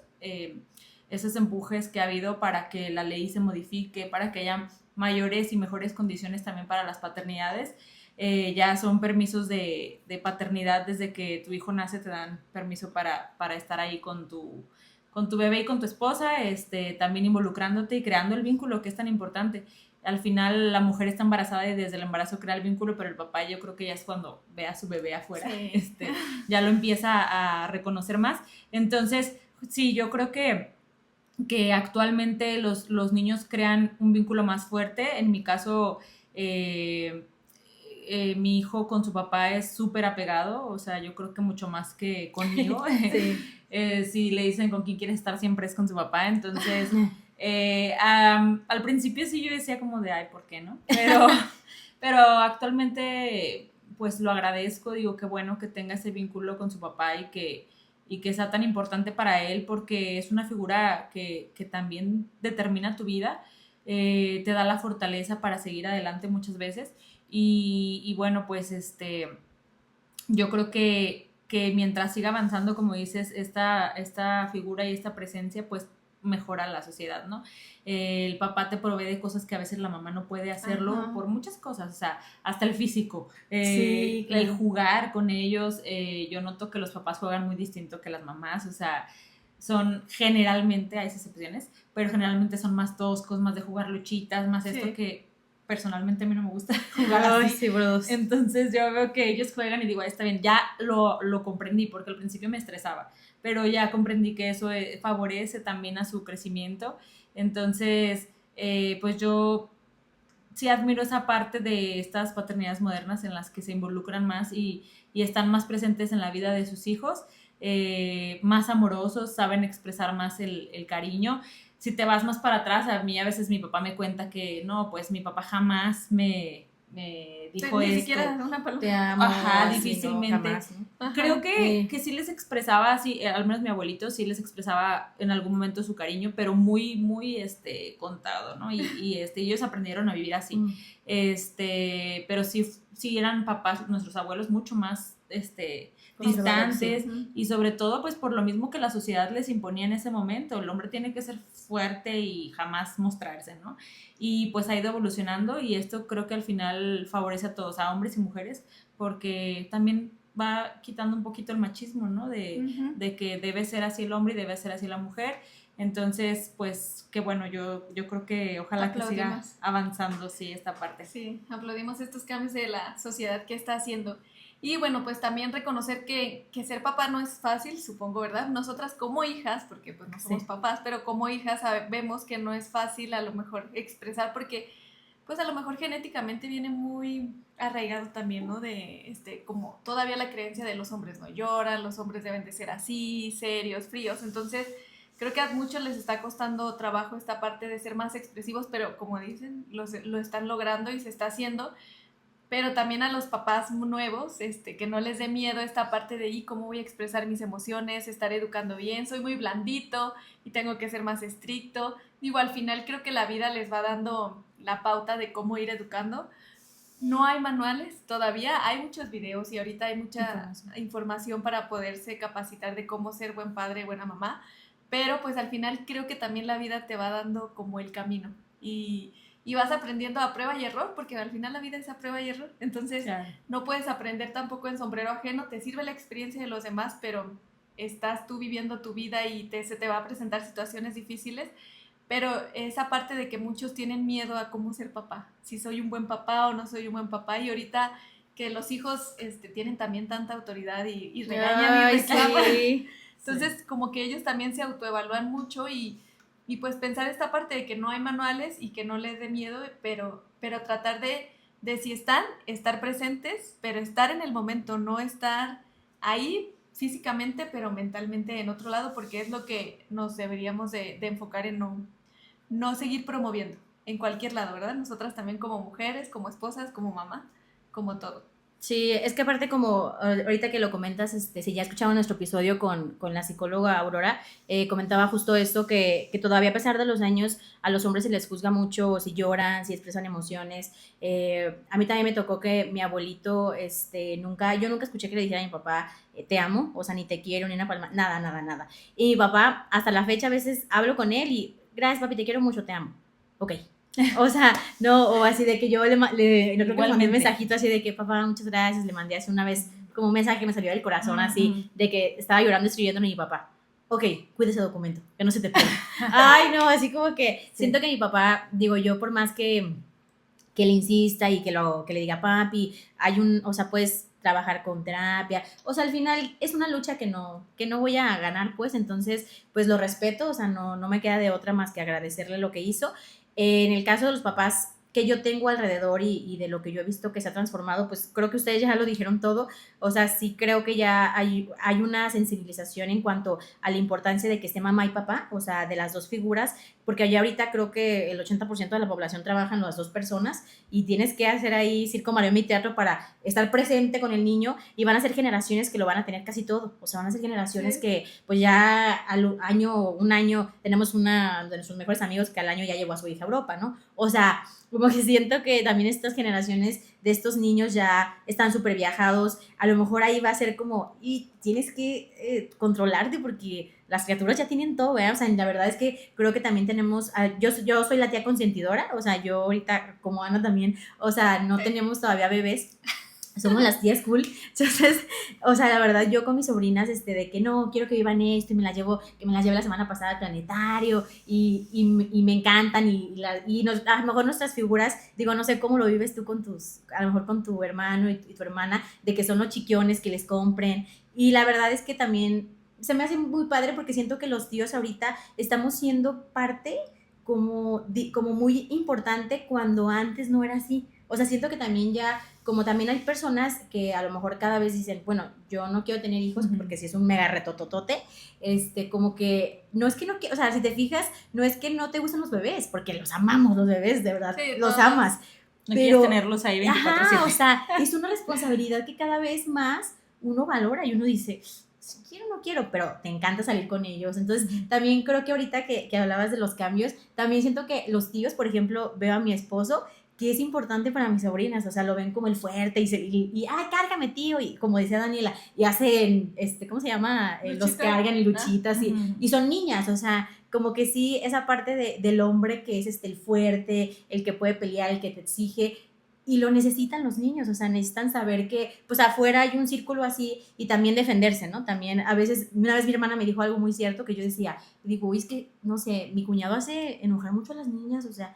esos empujes que ha habido para que la ley se modifique, para que haya mayores y mejores condiciones también para las paternidades. Ya son permisos de paternidad desde que tu hijo nace, te dan permiso para estar ahí con tu bebé y con tu esposa, también involucrándote y creando el vínculo que es tan importante. Al final la mujer está embarazada y desde el embarazo crea el vínculo, pero el papá yo creo que ya es cuando ve a su bebé afuera, Sí. ya lo empieza a reconocer más. Entonces, sí, yo creo que actualmente los niños crean un vínculo más fuerte. En mi caso, mi hijo con su papá es súper apegado, o sea, yo creo que mucho más que conmigo. Sí. Si le dicen con quién quiere estar, siempre es con su papá. Entonces, al principio sí yo decía como de, ay, ¿por qué no? Pero actualmente, pues lo agradezco, digo, qué bueno que tenga ese vínculo con su papá y que sea tan importante para él, porque es una figura que también determina tu vida, te da la fortaleza para seguir adelante muchas veces. Y bueno, pues yo creo que mientras siga avanzando, como dices, esta figura y esta presencia, pues mejora la sociedad, ¿no? El papá te provee de cosas que a veces la mamá no puede hacerlo. Ajá. Por muchas cosas, o sea, hasta el físico, sí, claro. el jugar con ellos. Yo noto que los papás juegan muy distinto que las mamás, o sea, son generalmente, hay excepciones, pero generalmente son más toscos, más de jugar luchitas, más esto que personalmente a mí no me gusta jugar así. Sí, bros. Entonces yo veo que ellos juegan y digo, está bien, ya lo comprendí, porque al principio me estresaba, pero ya comprendí que eso favorece también a su crecimiento. Entonces, pues yo sí admiro esa parte de estas paternidades modernas en las que se involucran más y están más presentes en la vida de sus hijos, más amorosos, saben expresar más el cariño. Si te vas más para atrás, a mí a veces mi papá me cuenta que no, pues mi papá jamás me dijo ni esto. Ni siquiera una palabra. Te amo. Ajá, así, difícilmente. No, jamás, ¿no? Creo que sí les expresaba, sí, al menos mi abuelito sí les expresaba en algún momento su cariño, pero muy, muy contado, ¿no? Y ellos aprendieron a vivir así. Pero sí eran papás, nuestros abuelos, mucho más distantes, y sobre todo pues por lo mismo que la sociedad les imponía en ese momento. El hombre tiene que ser fuerte y jamás mostrarse, ¿no? Y pues ha ido evolucionando, y esto creo que al final favorece a todos, a hombres y mujeres, porque también va quitando un poquito el machismo, ¿no? De que debe ser así el hombre y debe ser así la mujer. Entonces, pues, qué bueno, yo creo que ojalá que siga avanzando, sí, esta parte. Sí, aplaudimos estos cambios de la sociedad que está haciendo. Y bueno, pues también reconocer que ser papá no es fácil, supongo, ¿verdad? Nosotras como hijas, porque pues no somos papás, pero como hijas sabemos que no es fácil a lo mejor expresar, porque pues a lo mejor genéticamente viene muy arraigado también, ¿no? De como todavía la creencia de los hombres no lloran, los hombres deben de ser así, serios, fríos. Entonces creo que a muchos les está costando trabajo esta parte de ser más expresivos, pero como dicen, lo están logrando y se está haciendo. Pero también a los papás nuevos, que no les dé miedo esta parte de cómo voy a expresar mis emociones, estar educando bien, soy muy blandito y tengo que ser más estricto. Digo, al final creo que la vida les va dando la pauta de cómo ir educando, No hay manuales todavía, hay muchos videos y ahorita hay mucha información para poderse capacitar de cómo ser buen padre, buena mamá, pero pues al final creo que también la vida te va dando como el camino y vas aprendiendo a prueba y error, porque al final la vida es a prueba y error, entonces no puedes aprender tampoco en sombrero ajeno, te sirve la experiencia de los demás, pero estás tú viviendo tu vida y se te va a presentar situaciones difíciles. Pero esa parte de que muchos tienen miedo a cómo ser papá, si soy un buen papá o no soy un buen papá, y ahorita que los hijos tienen también tanta autoridad y regañan y reclaman, sí. Entonces como que ellos también se autoevalúan mucho y pues pensar esta parte de que no hay manuales y que no les dé miedo, pero tratar de si están, estar presentes, pero estar en el momento, no estar ahí físicamente, pero mentalmente en otro lado, porque es lo que nos deberíamos de enfocar en no seguir promoviendo en cualquier lado, ¿verdad? Nosotras también como mujeres, como esposas, como mamá, como todo. Sí, es que aparte como ahorita que lo comentas, si ya escucharon nuestro episodio con la psicóloga Aurora, comentaba justo esto, que todavía a pesar de los años a los hombres se les juzga mucho si lloran, si expresan emociones. A mí también me tocó que mi abuelito, yo nunca escuché que le dijera a mi papá, te amo, o sea, ni te quiero, ni una palma, nada. Y mi papá, hasta la fecha, a veces hablo con él y, gracias papi, te quiero mucho, te amo. Ok. O sea, no, o así de que yo no creo que le mandé un mensajito así de que papá, muchas gracias, le mandé hace una vez como un mensaje que me salió del corazón así, de que estaba llorando escribiéndole a mi papá. Ok, cuida ese documento, que no se te pierda. Ay, no, así como que siento que mi papá, digo yo, por más que le insista y que le diga papi, o sea, puedes trabajar con terapia, o sea, al final es una lucha que no voy a ganar, pues, entonces, pues lo respeto, o sea, no me queda de otra más que agradecerle lo que hizo. En el caso de los papás que yo tengo alrededor y de lo que yo he visto que se ha transformado, pues creo que ustedes ya lo dijeron todo, o sea, sí creo que ya hay una sensibilización en cuanto a la importancia de que esté mamá y papá, o sea, de las dos figuras, porque allá ahorita creo que el 80% de la población trabajan las dos personas y tienes que hacer ahí circo, maroma y teatro para estar presente con el niño, y van a ser generaciones que lo van a tener casi todo, o sea, van a ser generaciones que pues ya un año, tenemos una de nuestros mejores amigos que al año ya llevó a su hija a Europa, ¿no? O sea, como que siento que también estas generaciones de estos niños ya están súper viajados, a lo mejor ahí va a ser como, y tienes que controlarte porque las criaturas ya tienen todo, ¿verdad? O sea, la verdad es que creo que también tenemos, yo soy la tía consentidora, o sea, yo ahorita como Ana también, o sea, no tenemos todavía bebés, somos las tías cool, entonces, o sea, la verdad, yo con mis sobrinas, de que no, quiero que vivan esto, y me las llevé la semana pasada al planetario, y me encantan, a lo mejor nuestras figuras, digo, no sé cómo lo vives tú a lo mejor con tu hermano y tu hermana, de que son los chiquiones que les compren, y la verdad es que también se me hace muy padre porque siento que los tíos ahorita estamos siendo parte como muy importante cuando antes no era así. O sea, siento que también como también hay personas que a lo mejor cada vez dicen, bueno, yo no quiero tener hijos porque si es un mega retototote, como que, no es que no quiero, o sea, si te fijas, no es que no te gustan los bebés, porque los amamos los bebés, de verdad, sí, los amas. No quieres tenerlos ahí 24/7. O sea, es una responsabilidad que cada vez más uno valora y uno dice, si quiero o no quiero, pero te encanta salir con ellos. Entonces, también creo que ahorita que hablabas de los cambios, también siento que los tíos, por ejemplo, veo a mi esposo, que es importante para mis sobrinas, o sea, lo ven como el fuerte y cárgame, tío, y como decía Daniela, y hacen, ¿cómo se llama? Los cargan y luchitas, y son niñas, o sea, como que sí, esa parte del hombre que es el fuerte, el que puede pelear, el que te exige, y lo necesitan los niños, o sea, necesitan saber que, pues, afuera hay un círculo así, y también defenderse, ¿no? También, a veces, una vez mi hermana me dijo algo muy cierto, que yo decía, digo, es que, no sé, mi cuñado hace enojar mucho a las niñas, o sea,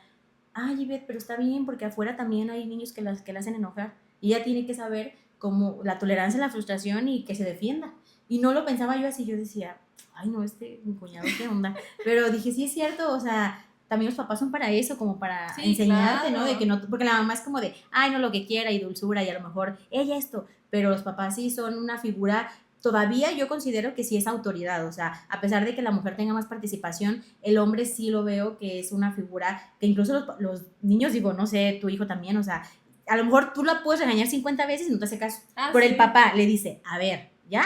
ay, Ivette, pero está bien, porque afuera también hay niños que la hacen enojar, y ella tiene que saber como la tolerancia a la frustración y que se defienda, y no lo pensaba yo así, yo decía, ay, no, mi cuñado, ¿qué onda? Pero dije, sí es cierto, o sea, también los papás son para eso, como para enseñarte, claro, ¿no? De que no, porque la mamá es como de, ay, no, lo que quiera, y dulzura, y a lo mejor ella esto, pero los papás sí son una figura. Todavía yo considero que sí es autoridad, o sea, a pesar de que la mujer tenga más participación, el hombre sí lo veo que es una figura que incluso los niños, digo, no sé, tu hijo también, o sea, a lo mejor tú la puedes regañar 50 veces y no te hace caso, pero el papá le dice, a ver, ¿ya?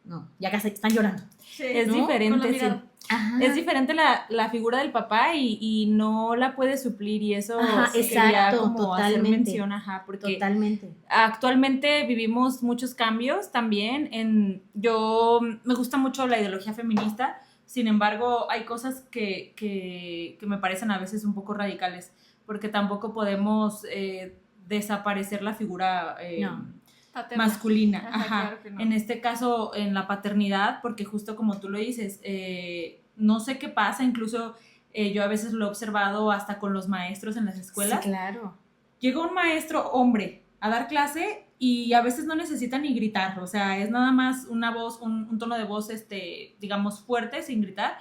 No, ya casi están llorando. Sí, es diferente, sí. Ajá. es diferente la figura del papá y no la puede suplir, y eso Ajá, quería exacto, como hacer totalmente. mención, porque Totalmente. actualmente vivimos muchos cambios también. Yo me gusta mucho la ideología feminista, sin embargo, hay cosas que me parecen a veces un poco radicales, porque tampoco podemos desaparecer la figura No. Paterna. masculina. Ajá, Ajá. claro que no. En este caso, en la paternidad, porque justo como tú lo dices, no sé qué pasa, incluso yo a veces lo he observado hasta con los maestros en las escuelas. Sí, claro. Llega un maestro hombre a dar clase y a veces no necesita ni gritar, o sea, es nada más una voz, un tono de voz, digamos, fuerte, sin gritar,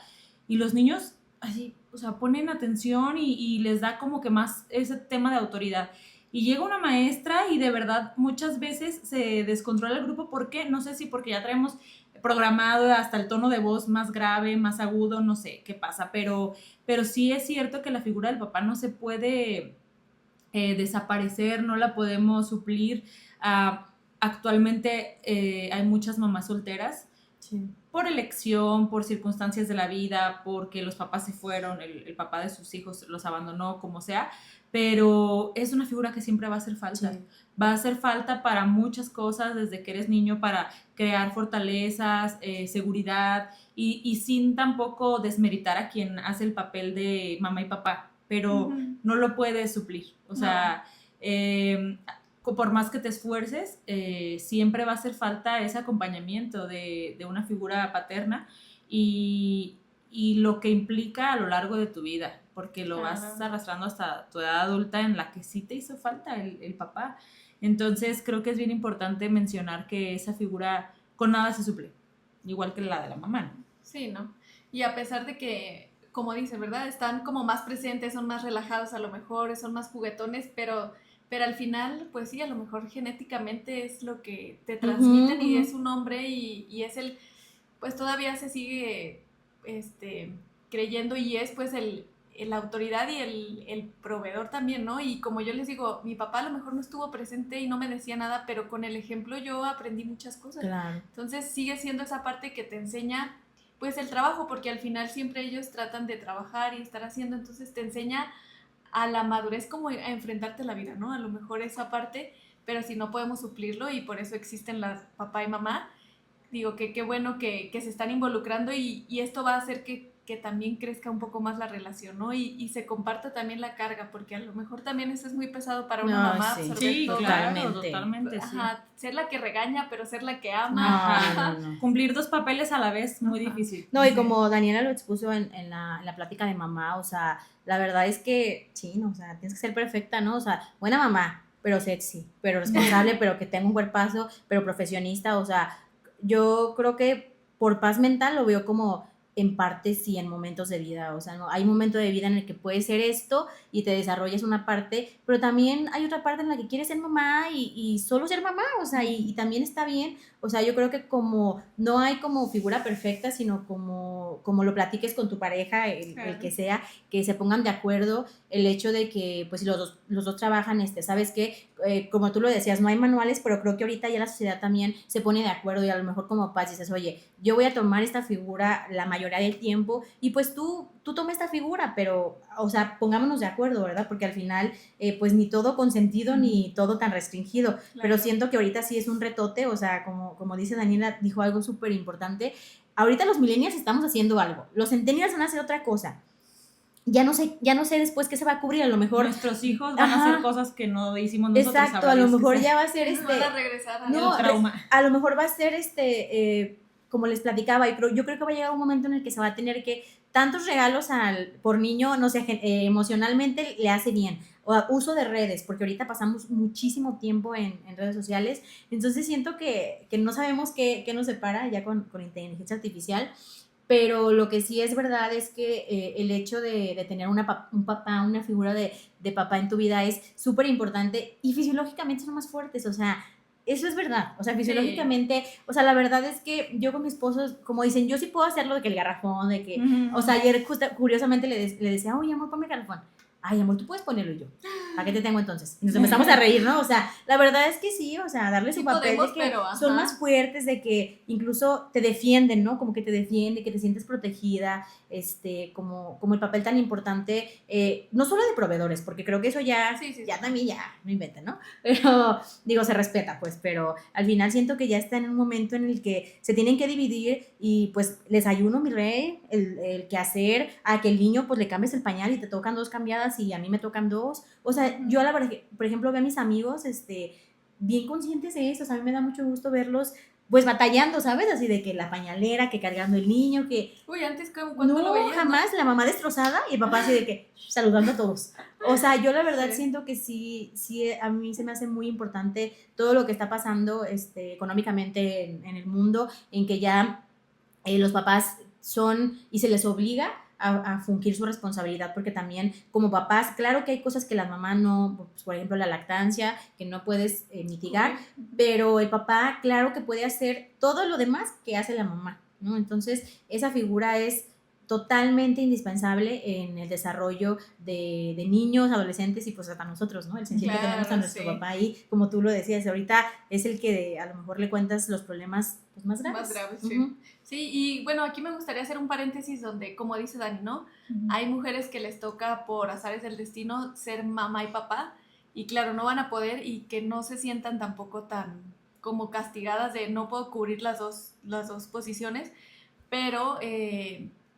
y los niños así, o sea, ponen atención y les da como que más ese tema de autoridad. Y llega una maestra y de verdad muchas veces se descontrola el grupo, ¿por qué? No sé si porque ya traemos programado hasta el tono de voz más grave, más agudo, no sé qué pasa, pero sí es cierto que la figura del papá no se puede desaparecer, no la podemos suplir. Actualmente hay muchas mamás solteras, Sí. por elección, por circunstancias de la vida, porque los papás se fueron, el papá de sus hijos los abandonó, como sea, pero es una figura que siempre va a hacer falta. Sí. Va a hacer falta para muchas cosas, desde que eres niño, para crear fortalezas, seguridad, y sin tampoco desmeritar a quien hace el papel de mamá y papá, pero no lo puedes suplir. O sea, por más que te esfuerces, siempre va a hacer falta ese acompañamiento de una figura paterna y lo que implica a lo largo de tu vida, porque lo vas arrastrando hasta tu edad adulta en la que sí te hizo falta el papá. Entonces creo que es bien importante mencionar que esa figura con nada se suple, igual que la de la mamá, ¿no? Sí, ¿no? Y a pesar de que, como dice, ¿verdad? Están como más presentes, son más relajados a lo mejor, son más juguetones, pero al final, pues sí, a lo mejor genéticamente es lo que te transmiten y es un hombre y es el, pues todavía se sigue creyendo y es pues la autoridad y el proveedor también, ¿no? Y como yo les digo, mi papá a lo mejor no estuvo presente y no me decía nada, pero con el ejemplo yo aprendí muchas cosas. Claro. Entonces sigue siendo esa parte que te enseña pues el trabajo, porque al final siempre ellos tratan de trabajar y estar haciendo, entonces te enseña a la madurez como a enfrentarte a la vida, ¿no? A lo mejor esa parte, pero si no podemos suplirlo y por eso existen las papá y mamá, digo que qué bueno que se están involucrando y esto va a hacer que también crezca un poco más la relación, ¿no? Y se comparta también la carga, porque a lo mejor también eso es muy pesado para una mamá, sí. absorber Sí, todo. claro, totalmente, sí. Ajá, ser la que regaña, pero ser la que ama. Ajá. No. Cumplir dos papeles a la vez, muy Ajá. difícil. No, y como Daniela lo expuso en la plática de mamá, o sea, la verdad es que, sí, no, o sea, tienes que ser perfecta, ¿no? O sea, buena mamá, pero sexy, pero responsable, pero que tenga un cuerpazo, pero profesionista, o sea, yo creo que por paz mental lo veo como en parte sí en momentos de vida, o sea, no, hay un momento de vida en el que puedes ser esto y te desarrollas una parte, pero también hay otra parte en la que quieres ser mamá y solo ser mamá, o sea, y también está bien, o sea, yo creo que como no hay como figura perfecta, sino como lo platiques con tu pareja, el que sea, que se pongan de acuerdo, el hecho de que pues si los dos trabajan, ¿sabes qué? Como tú lo decías, no hay manuales, pero creo que ahorita ya la sociedad también se pone de acuerdo y a lo mejor como papás dices, oye, yo voy a tomar esta figura la mayoría del tiempo y pues tú toma esta figura, pero, o sea, pongámonos de acuerdo, ¿verdad? Porque al final, pues ni todo consentido ni todo tan restringido, claro. Pero siento que ahorita sí es un retote, o sea, como dice Daniela, dijo algo súper importante, ahorita los millennials estamos haciendo algo, los centennials van a hacer otra cosa. Ya no sé después qué se va a cubrir, a lo mejor nuestros hijos van a hacer cosas que no hicimos nosotros. Exacto, a lo mejor ya va a ser van a regresar no, el trauma. A lo mejor va a ser como les platicaba, yo creo que va a llegar un momento en el que se va a tener que tantos regalos por niño, no sé, emocionalmente le hace bien, o uso de redes, porque ahorita pasamos muchísimo tiempo en redes sociales, entonces siento que no sabemos qué nos separa ya con inteligencia artificial. Pero lo que sí es verdad es que el hecho de tener un papá, una figura de papá en tu vida es súper importante y fisiológicamente son más fuertes, o sea, eso es verdad, o sea, fisiológicamente, sí. O sea, la verdad es que yo con mi esposo, como dicen, yo sí puedo hacerlo de que el garrafón, de que, o sea, ayer curiosamente le decía, oye, amor, ponme el garrafón. ay, amor, tú puedes ponerlo. Y yo, ¿para qué te tengo entonces? Y nos empezamos a reír, ¿no? O sea, la verdad es que sí, o sea, darle su Sí papel podemos, de que pero, son ajá. más fuertes, de que incluso te defienden, ¿no? Como que te defiende, que te sientes protegida, como el papel tan importante, no solo de proveedores, porque creo que eso ya, Sí. ya también ya no inventan, ¿no? Pero, digo, se respeta, pues, pero al final siento que ya está en un momento en el que se tienen que dividir y pues les ayuno, mi rey, el quehacer, a que el niño pues le cambies el pañal y te tocan 2 cambiadas y a mí me tocan 2. O sea, yo la verdad, por ejemplo, veo a mis amigos bien conscientes de eso. O sea, a mí me da mucho gusto verlos pues batallando, ¿sabes? Así de que la pañalera, que cargando el niño, que... Uy, antes, ¿cuándo no, lo veías? jamás, la mamá destrozada y el papá así de que saludando a todos. O sea, yo la verdad Sí. siento que sí, a mí se me hace muy importante todo lo que está pasando económicamente en el mundo, en que ya los papás son y se les obliga a fungir su responsabilidad, porque también como papás, claro que hay cosas que la mamá no, pues, por ejemplo la lactancia, que no puedes mitigar, pero el papá, claro que puede hacer todo lo demás que hace la mamá, ¿no? Entonces, esa figura es totalmente indispensable en el desarrollo de niños, adolescentes y pues hasta nosotros, ¿no? El sentir que tenemos a nuestro papá ahí, como tú lo decías, ahorita es el que a lo mejor le cuentas los problemas pues, más graves. Más graves, sí. Sí, y bueno, aquí me gustaría hacer un paréntesis donde, como dice Dani, ¿no? Hay mujeres que les toca por azares del destino ser mamá y papá, y claro, no van a poder y que no se sientan tampoco tan como castigadas de no puedo cubrir las dos posiciones, pero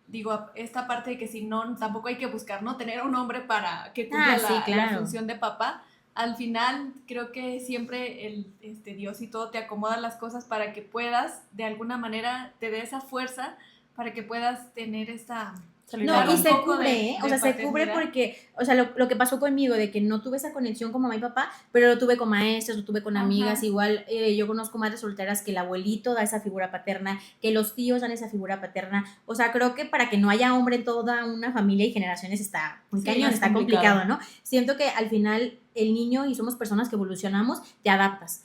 digo, esta parte de que si no, tampoco hay que buscar, ¿no? Tener a un hombre para que cumpla sí, claro. la función de papá. Al final creo que siempre Dios y todo te acomoda las cosas para que puedas, de alguna manera, te dé esa fuerza para que puedas tener esta... No, y se cubre, o sea, se cubre porque, o sea, lo que pasó conmigo, de que no tuve esa conexión con mamá y papá, pero lo tuve con maestros, lo tuve con amigas, igual yo conozco madres solteras que el abuelito da esa figura paterna, que los tíos dan esa figura paterna, o sea, creo que para que no haya hombre en toda una familia y generaciones está muy cañón, está complicado, ¿no? Siento que al final el niño, y somos personas que evolucionamos, te adaptas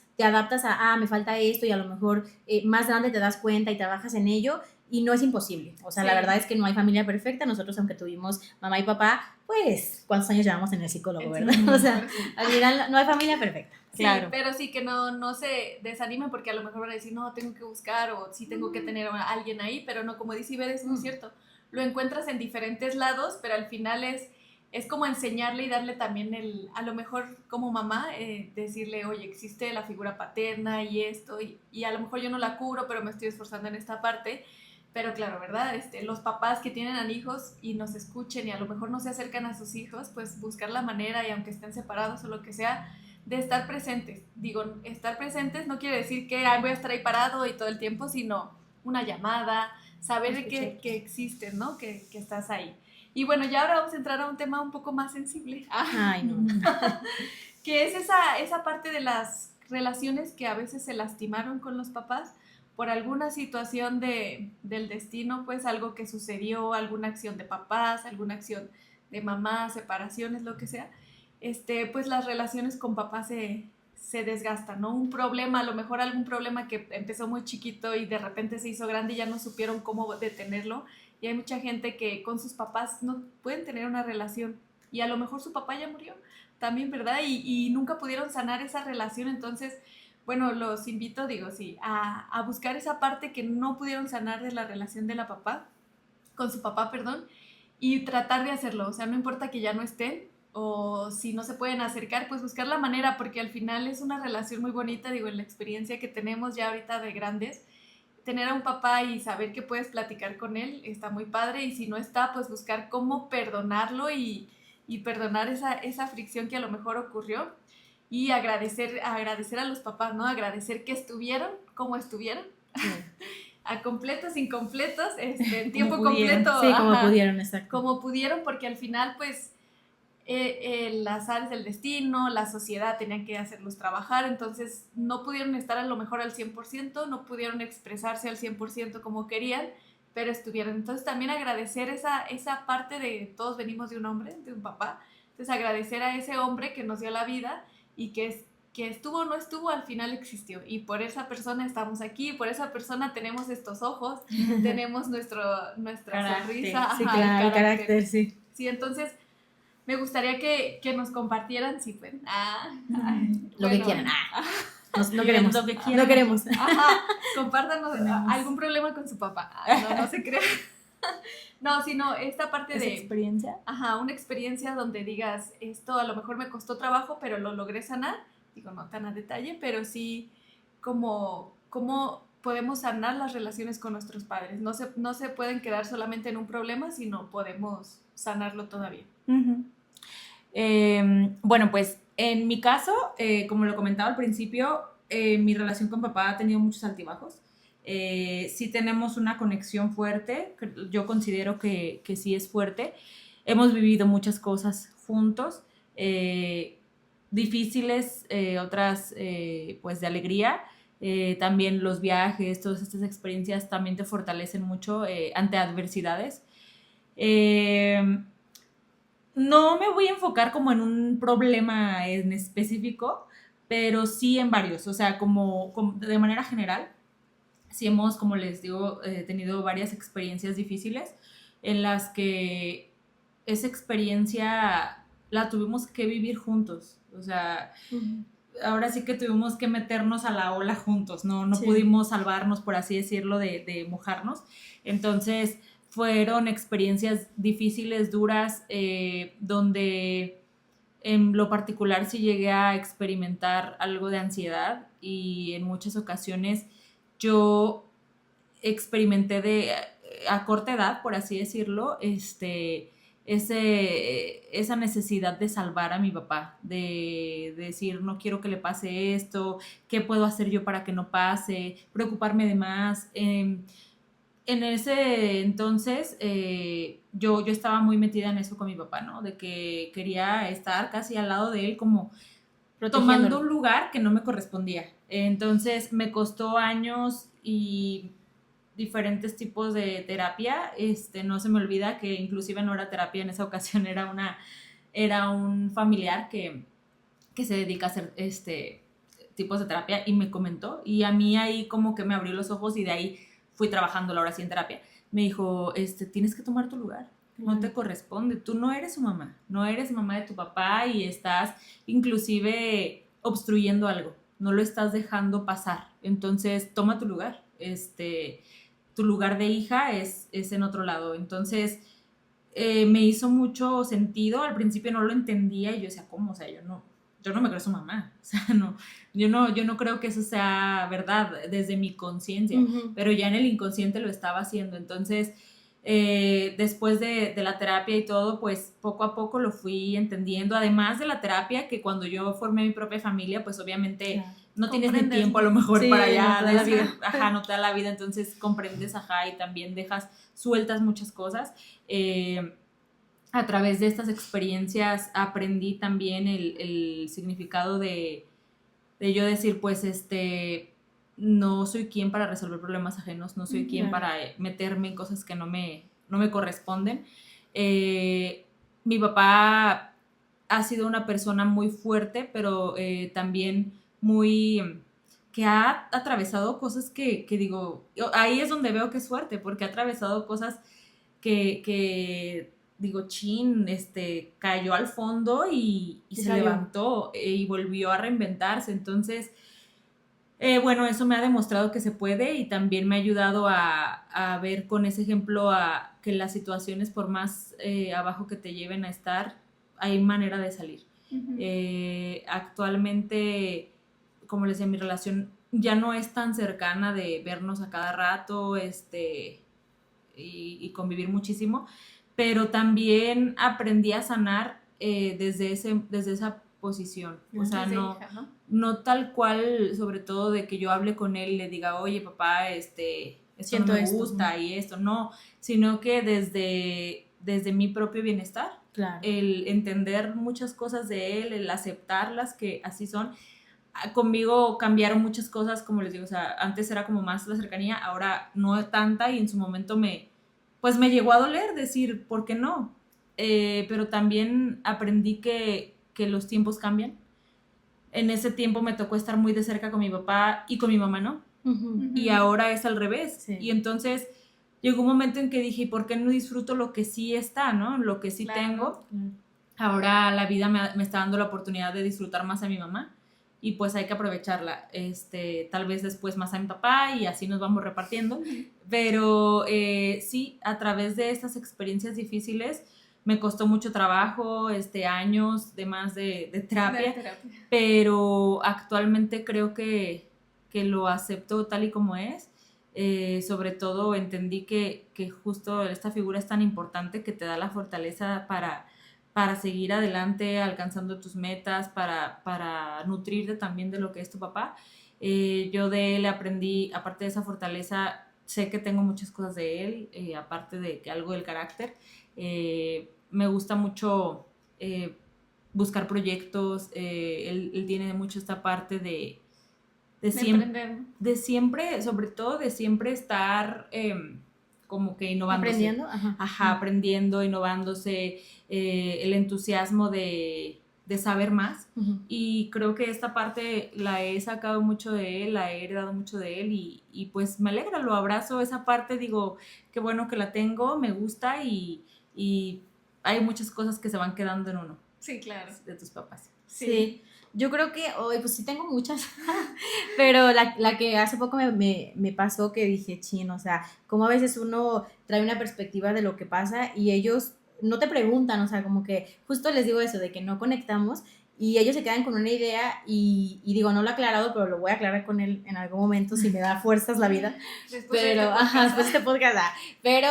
a, me falta esto, y a lo mejor más grande te das cuenta y trabajas en ello, y no es imposible, o sea, la verdad es que no hay familia perfecta. Nosotros, aunque tuvimos mamá y papá, pues, ¿cuántos años llevamos en el psicólogo, verdad? O sea, al final no hay familia perfecta. Sí, claro. Pero sí que no se desanimen porque a lo mejor van a decir, no, tengo que buscar o sí tengo que tener a alguien ahí, pero no, como dice Iber, es muy cierto, lo encuentras en diferentes lados, pero al final es como enseñarle y darle también a lo mejor como mamá, decirle, oye, existe la figura paterna y esto, y a lo mejor yo no la cubro, pero me estoy esforzando en esta parte. Pero claro, ¿verdad? Los papás que tienen a hijos y nos escuchen y a lo mejor no se acercan a sus hijos, pues buscar la manera, y aunque estén separados o lo que sea, de estar presentes. Digo, estar presentes no quiere decir que voy a estar ahí parado y todo el tiempo, sino una llamada, saber que existes, ¿no? Que estás ahí. Y bueno, ya ahora vamos a entrar a un tema un poco más sensible. Ay, no. Que es esa parte de las relaciones que a veces se lastimaron con los papás por alguna situación del destino, pues algo que sucedió, alguna acción de papás, alguna acción de mamás, separaciones, lo que sea, pues las relaciones con papás se desgastan, ¿no? Un problema, a lo mejor algún problema que empezó muy chiquito y de repente se hizo grande y ya no supieron cómo detenerlo, y hay mucha gente que con sus papás no pueden tener una relación y a lo mejor su papá ya murió también, ¿verdad? Y nunca pudieron sanar esa relación. Entonces, bueno, los invito, a buscar esa parte que no pudieron sanar de la relación de con su papá, y tratar de hacerlo. O sea, no importa que ya no estén, o si no se pueden acercar, pues buscar la manera, porque al final es una relación muy bonita, en la experiencia que tenemos ya ahorita de grandes, tener a un papá y saber que puedes platicar con él está muy padre, y si no está, pues buscar cómo perdonarlo y perdonar esa fricción que a lo mejor ocurrió. Y agradecer a los papás, ¿no? Agradecer que estuvieron, como estuvieron, a completos, incompletos, en tiempo completo. Sí, como pudieron, exacto. Como pudieron, porque al final, pues, las azares del destino, la sociedad tenían que hacerlos trabajar, entonces no pudieron estar a lo mejor al 100%, no pudieron expresarse al 100% como querían, pero estuvieron. Entonces también agradecer esa parte de todos venimos de un hombre, de un papá, entonces agradecer a ese hombre que nos dio la vida, y que estuvo o no estuvo, al final existió, y por esa persona estamos aquí, por esa persona tenemos estos ojos, tenemos nuestra sonrisa, sí, claro, el carácter, sí. Sí, entonces Me gustaría que nos compartieran, si pueden. Lo que quieran. No queremos. Lo que quieran. No queremos. Ajá, compártanos algún problema con su papá. No se crean. No, sino esta parte ¿Esa de... experiencia? Ajá, una experiencia donde digas, esto a lo mejor me costó trabajo, pero lo logré sanar. Digo, no tan a detalle, pero sí cómo podemos sanar las relaciones con nuestros padres. No se pueden quedar solamente en un problema, sino podemos sanarlo todavía. Uh-huh. Bueno, pues en mi caso, como lo comentaba al principio, mi relación con papá ha tenido muchos altibajos. Sí tenemos una conexión fuerte, yo considero que sí es fuerte. Hemos vivido muchas cosas juntos, difíciles, otras pues de alegría. También los viajes, todas estas experiencias también te fortalecen mucho ante adversidades. No me voy a enfocar como en un problema en específico, pero sí en varios, o sea, como de manera general, sí hemos, como les digo, tenido varias experiencias difíciles en las que esa experiencia la tuvimos que vivir juntos, o sea, ahora sí que tuvimos que meternos a la ola juntos, no sí. Pudimos salvarnos, por así decirlo, de mojarnos. Entonces fueron experiencias difíciles, duras, donde en lo particular sí llegué a experimentar algo de ansiedad y en muchas ocasiones yo experimenté a corta edad, por así decirlo, esa necesidad de salvar a mi papá, de decir, no quiero que le pase esto, ¿qué puedo hacer yo para que no pase? Preocuparme de más. En ese entonces, yo estaba muy metida en eso con mi papá, ¿no? De que quería estar casi al lado de él como tomando un lugar que no me correspondía. Entonces, me costó años y diferentes tipos de terapia. No se me olvida que inclusive no era terapia en esa ocasión, era un familiar que se dedica a hacer tipos de terapia y me comentó, y a mí ahí como que me abrió los ojos y de ahí fui trabajando ahora sí en terapia. Me dijo, tienes que tomar tu lugar, no te corresponde, tú no eres su mamá, no eres mamá de tu papá y estás inclusive obstruyendo algo, no lo estás dejando pasar, entonces toma tu lugar, tu lugar de hija es en otro lado. Entonces me hizo mucho sentido, al principio no lo entendía y yo decía, ¿cómo? O sea, yo no me creo su mamá, o sea, yo no creo que eso sea verdad desde mi conciencia, pero ya en el inconsciente lo estaba haciendo. Entonces después de la terapia y todo, pues poco a poco lo fui entendiendo, además de la terapia, que cuando yo formé mi propia familia, pues obviamente claro, no tienes ni tiempo a lo mejor para ya decir, no te da la vida, entonces comprendes, y también dejas sueltas muchas cosas. A través de estas experiencias aprendí también el significado de yo decir, pues, no soy quien para resolver problemas ajenos, no soy quien para meterme en cosas que no me corresponden. Mi papá ha sido una persona muy fuerte, pero también muy... que ha atravesado cosas que digo, ahí es donde veo que es fuerte, porque ha atravesado cosas que digo, cayó al fondo y se levantó y volvió a reinventarse. Entonces, bueno, eso me ha demostrado que se puede y también me ha ayudado a ver con ese ejemplo que las situaciones, por más abajo que te lleven a estar, hay manera de salir. Actualmente, como les decía, mi relación ya no es tan cercana de vernos a cada rato y convivir muchísimo, pero también aprendí a sanar desde esa posición, o sea, no tal cual, sobre todo de que yo hable con él y le diga, oye papá, esto no me gusta y esto, no, sino que desde mi propio bienestar, claro, el entender muchas cosas de él, el aceptarlas que así son. Conmigo cambiaron muchas cosas, como les digo, o sea, antes era como más la cercanía, ahora no tanta, y en su momento me llegó a doler decir, ¿por qué no? Pero también aprendí que los tiempos cambian. En ese tiempo me tocó estar muy de cerca con mi papá y con mi mamá, ¿no? Y ahora es al revés. Sí. Y entonces llegó un momento en que dije, ¿por qué no disfruto lo que sí está, ¿no? Lo que sí tengo. ahora la vida me está dando la oportunidad de disfrutar más a mi mamá y pues hay que aprovecharla, tal vez después más a mi papá y así nos vamos repartiendo, pero sí, a través de estas experiencias difíciles me costó mucho trabajo, años de más de terapia, pero actualmente creo que lo acepto tal y como es. Sobre todo entendí que justo esta figura es tan importante que te da la fortaleza para seguir adelante, alcanzando tus metas, para nutrirte también de lo que es tu papá. Yo de él aprendí, aparte de esa fortaleza, sé que tengo muchas cosas de él, aparte de que algo del carácter. Me gusta mucho buscar proyectos, él tiene mucho esta parte de siempre, sobre todo de siempre estar como que innovándose. Aprendiendo. Ajá, aprendiendo, innovándose, el entusiasmo de saber más. Y creo que esta parte la he sacado mucho de él, la he heredado mucho de él y pues me alegra, lo abrazo, esa parte, digo, qué bueno que la tengo, me gusta y hay muchas cosas que se van quedando en uno. Sí, claro. De tus papás. Sí. Yo creo que hoy, pues sí tengo muchas, pero la que hace poco me pasó que dije, chin, o sea, como a veces uno trae una perspectiva de lo que pasa y ellos no te preguntan, o sea, como que justo les digo eso, de que no conectamos y ellos se quedan con una idea y digo, no lo he aclarado, pero lo voy a aclarar con él en algún momento si me da fuerzas la vida. Después de este podcast. Pero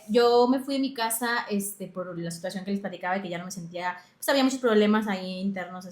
yo me fui de mi casa por la situación que les platicaba y que ya no me sentía, pues había muchos problemas ahí internos,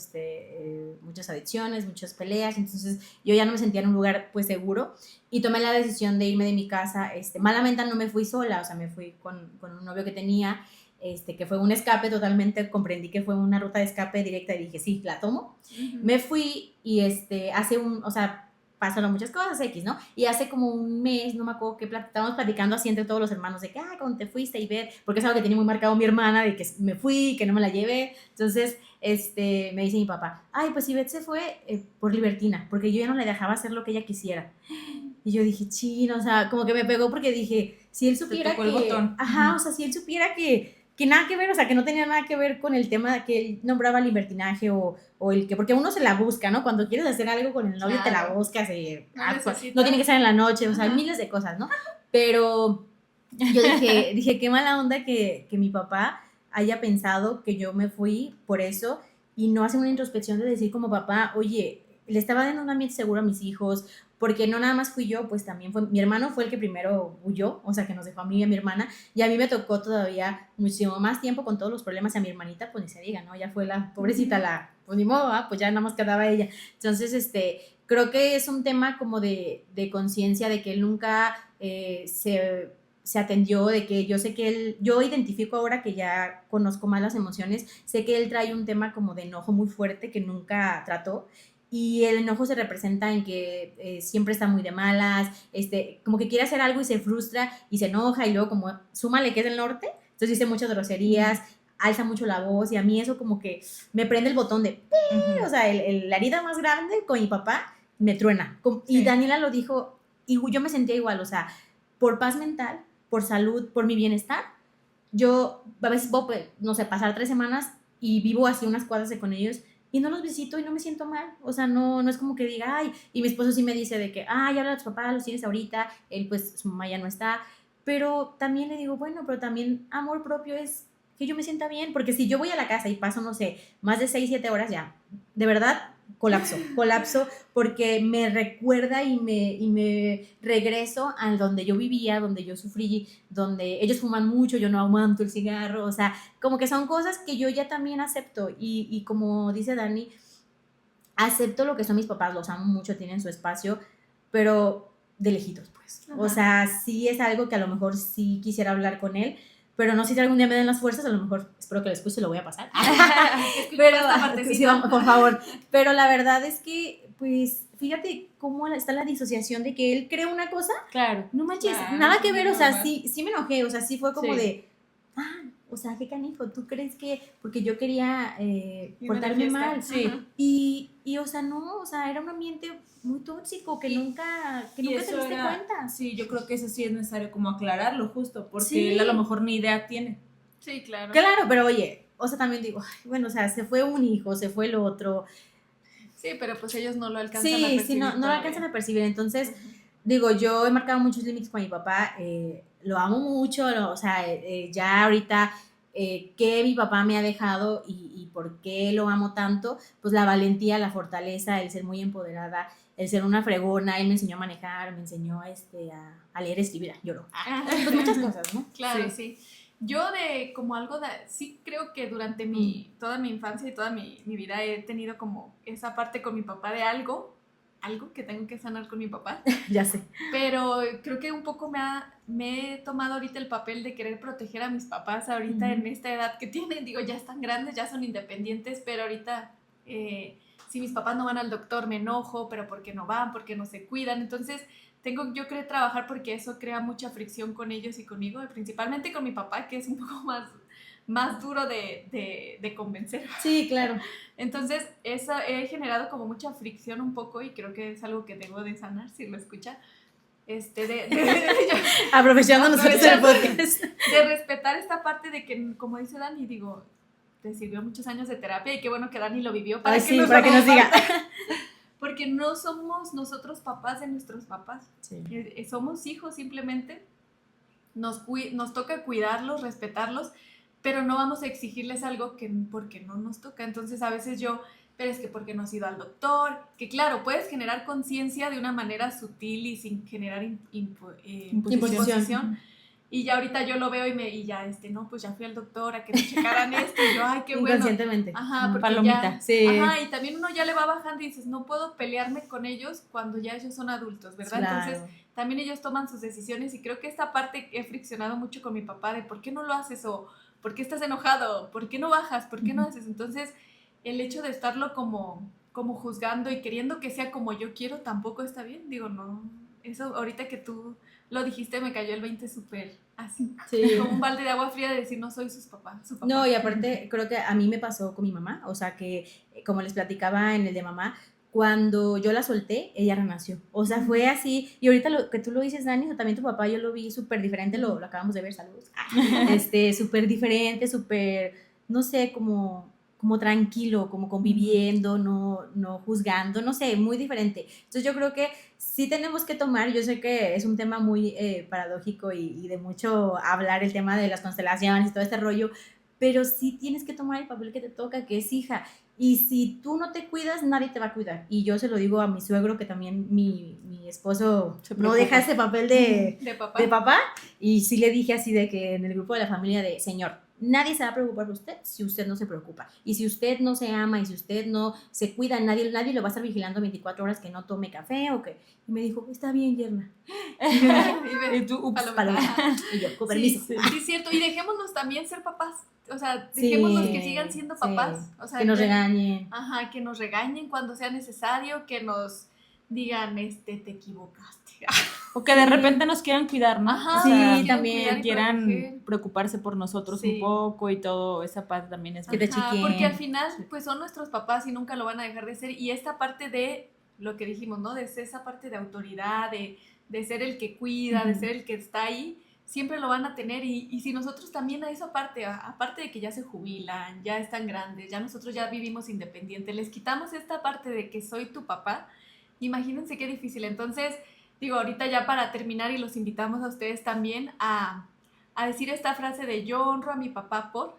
muchas adicciones, muchas peleas, entonces yo ya no me sentía en un lugar pues seguro y tomé la decisión de irme de mi casa. Malamente no me fui sola, o sea, me fui con un novio que tenía, que fue un escape totalmente, comprendí que fue una ruta de escape directa y dije, sí, la tomo. Me fui y o sea, pasaron muchas cosas X, ¿no? Y hace como un mes, no me acuerdo qué, estábamos platicando así entre todos los hermanos de que, cuando te fuiste y ver, porque es algo que tenía muy marcado mi hermana, de que me fui, que no me la llevé. Entonces, me dice mi papá, pues Ivette se fue por libertina, porque yo ya no le dejaba hacer lo que ella quisiera. Y yo dije, chino, o sea, como que me pegó porque dije, si él supiera que... el botón. Ajá, o sea, si él supiera que nada que ver, o sea, que no tenía nada que ver con el tema de que él nombraba libertinaje o el que, porque uno se la busca, ¿no? Cuando quieres hacer algo con el novio, claro, te la buscas, no tiene que ser en la noche, o sea, hay miles de cosas, ¿no? Pero yo dije, qué mala onda que mi papá haya pensado que yo me fui por eso y no hace una introspección de decir como papá, oye, le estaba dando un ambiente seguro a mis hijos, porque no nada más fui yo, pues también mi hermano fue el que primero huyó, o sea, que nos dejó a mí y a mi hermana, y a mí me tocó todavía muchísimo más tiempo con todos los problemas, a mi hermanita, pues ni se diga, ¿no? Ya fue la pobrecita, pues ni modo, pues ya nada más quedaba ella. Entonces, creo que es un tema como de conciencia, de que él nunca se atendió, de que yo sé que yo identifico ahora que ya conozco más las emociones, sé que él trae un tema como de enojo muy fuerte que nunca trató, y el enojo se representa en que siempre está muy de malas, como que quiere hacer algo y se frustra y se enoja y luego como súmale que es del norte, entonces dice muchas groserías, alza mucho la voz y a mí eso como que me prende el botón de o sea, la herida más grande con mi papá me truena. Y Daniela lo dijo y yo me sentía igual, o sea, por paz mental, por salud, por mi bienestar, yo a veces puedo, no sé, pasar 3 semanas y vivo así unas cuadras con ellos y no los visito y no me siento mal, o sea, no es como que diga, y mi esposo sí me dice de que, habla a tu papá, los tienes ahorita, él pues su mamá ya no está, pero también le digo, bueno, pero también amor propio es que yo me sienta bien, porque si yo voy a la casa y paso, no sé, más de 6, 7 horas ya, de verdad, colapso, porque me recuerda y me regreso a donde yo vivía, donde yo sufrí, donde ellos fuman mucho, yo no aguanto el cigarro, o sea, como que son cosas que yo ya también acepto y como dice Dani, acepto lo que son mis papás, los amo mucho, tienen su espacio, pero de lejitos, pues. O sea, sí es algo que a lo mejor sí quisiera hablar con él, pero no sé si algún día me den las fuerzas, a lo mejor espero que lo escuche y lo voy a pasar. Pero, sí, por favor. Pero la verdad es que, pues, fíjate cómo está la disociación de que él cree una cosa. Claro. No manches, nada que ver, o sea, sí me enojé, o sea, sí fue como de, o sea, qué canijo, ¿tú crees que? Porque yo quería portarme mal. Sí. Y, o sea, no, o sea, era un ambiente muy tóxico que nunca te diste cuenta. Sí, yo creo que eso sí es necesario como aclararlo justo, porque él a lo mejor ni idea tiene. Sí, claro. Claro, pero oye, o sea, también digo, ay, bueno, o sea, se fue un hijo, se fue el otro. Sí, pero pues ellos no lo alcanzan a Sí, percibir sí, no lo todavía. alcanzan a percibir. Entonces, digo, yo he marcado muchos límites con mi papá, lo amo mucho, o sea, ya ahorita qué mi papá me ha dejado y por qué lo amo tanto, pues la valentía, la fortaleza, el ser muy empoderada, el ser una fregona, él me enseñó a manejar, me enseñó a leer, escribir, lloró, pues muchas cosas, ¿no? Claro, sí. Yo como algo sí creo que durante toda mi infancia y toda mi vida he tenido como esa parte con mi papá de algo que tengo que sanar con mi papá. Ya sé. Pero creo que un poco me he tomado ahorita el papel de querer proteger a mis papás ahorita en esta edad que tienen. Digo, ya están grandes, ya son independientes, pero ahorita si mis papás no van al doctor me enojo, pero ¿por qué no van? ¿Por qué no se cuidan? Entonces tengo yo que trabajar porque eso crea mucha fricción con ellos y conmigo, principalmente con mi papá, que es un poco más duro de convencer. Sí, claro. Entonces, he generado como mucha fricción un poco y creo que es algo que debo de sanar, si lo escucha. Aprovechando nosotros el podcast. De respetar esta parte de que, como dice Dani, digo, te sirvió muchos años de terapia y qué bueno que Dani lo vivió para que nos diga. Porque no somos nosotros papás de nuestros papás. Sí. Somos hijos simplemente. Nos toca cuidarlos, respetarlos, pero no vamos a exigirles algo porque no nos toca. Entonces a veces pero es que porque no has ido al doctor, que claro, puedes generar conciencia de una manera sutil y sin generar imposición. Y ya ahorita yo lo veo y ya, no, pues ya fui al doctor a que me checaran esto, y yo, ay, qué bueno. Inconscientemente. Ajá, porque palomita. Sí. Ajá, y también uno ya le va bajando y dices, no puedo pelearme con ellos cuando ya ellos son adultos, ¿verdad? Claro. Entonces, también ellos toman sus decisiones y creo que esta parte he friccionado mucho con mi papá de ¿por qué no lo haces? O ¿por qué estás enojado? ¿Por qué no bajas? ¿Por qué no haces? Entonces, el hecho de estarlo como juzgando y queriendo que sea como yo quiero tampoco está bien. Digo, no, eso ahorita que tú lo dijiste me cayó el 20 súper así, sí. Como un balde de agua fría de decir no soy su papá. No, y aparte creo que a mí me pasó con mi mamá, o sea que como les platicaba en el de mamá, cuando yo la solté, ella renació, o sea, fue así, y ahorita lo que tú lo dices, Dani, o también tu papá, yo lo vi súper diferente, lo acabamos de ver, saludos, súper diferente, súper, no sé, como tranquilo, como conviviendo, no juzgando, no sé, muy diferente. Entonces yo creo que sí tenemos que tomar, yo sé que es un tema muy paradójico y de mucho hablar el tema de las constelaciones y todo este rollo, pero sí tienes que tomar el papel que te toca, que es hija. Y si tú no te cuidas, nadie te va a cuidar. Y yo se lo digo a mi suegro, que también mi esposo no deja ese papel de papá. Y sí le dije así de que en el grupo de la familia de, señor, nadie se va a preocupar por usted si usted no se preocupa. Y si usted no se ama y si usted no se cuida, nadie lo va a estar vigilando 24 horas que no tome café o que... Y me dijo, está bien, yerna. Y tú, ups, palomita. Y yo, con permiso. Sí, es cierto. Y dejémonos también ser papás. O sea, dejémonos que sigan siendo papás. Sí. O sea, que nos regañen. Ajá, que nos regañen cuando sea necesario, que nos digan, te equivocaste. O que de repente nos quieran cuidar, ¿no? Ajá, o sea, sí, también quieran preocuparse por nosotros un poco y todo, esa parte también es... Que te chiquen. Porque al final, pues son nuestros papás y nunca lo van a dejar de ser. Y esta parte de lo que dijimos, ¿no? De ser esa parte de autoridad, de ser el que cuida, de ser el que está ahí, siempre lo van a tener. Y si nosotros también a esa parte, aparte de que ya se jubilan, ya están grandes, ya nosotros ya vivimos independientes, les quitamos esta parte de que soy tu papá, imagínense qué difícil. Entonces... Digo, ahorita ya para terminar y los invitamos a ustedes también a decir esta frase de yo honro a mi papá por,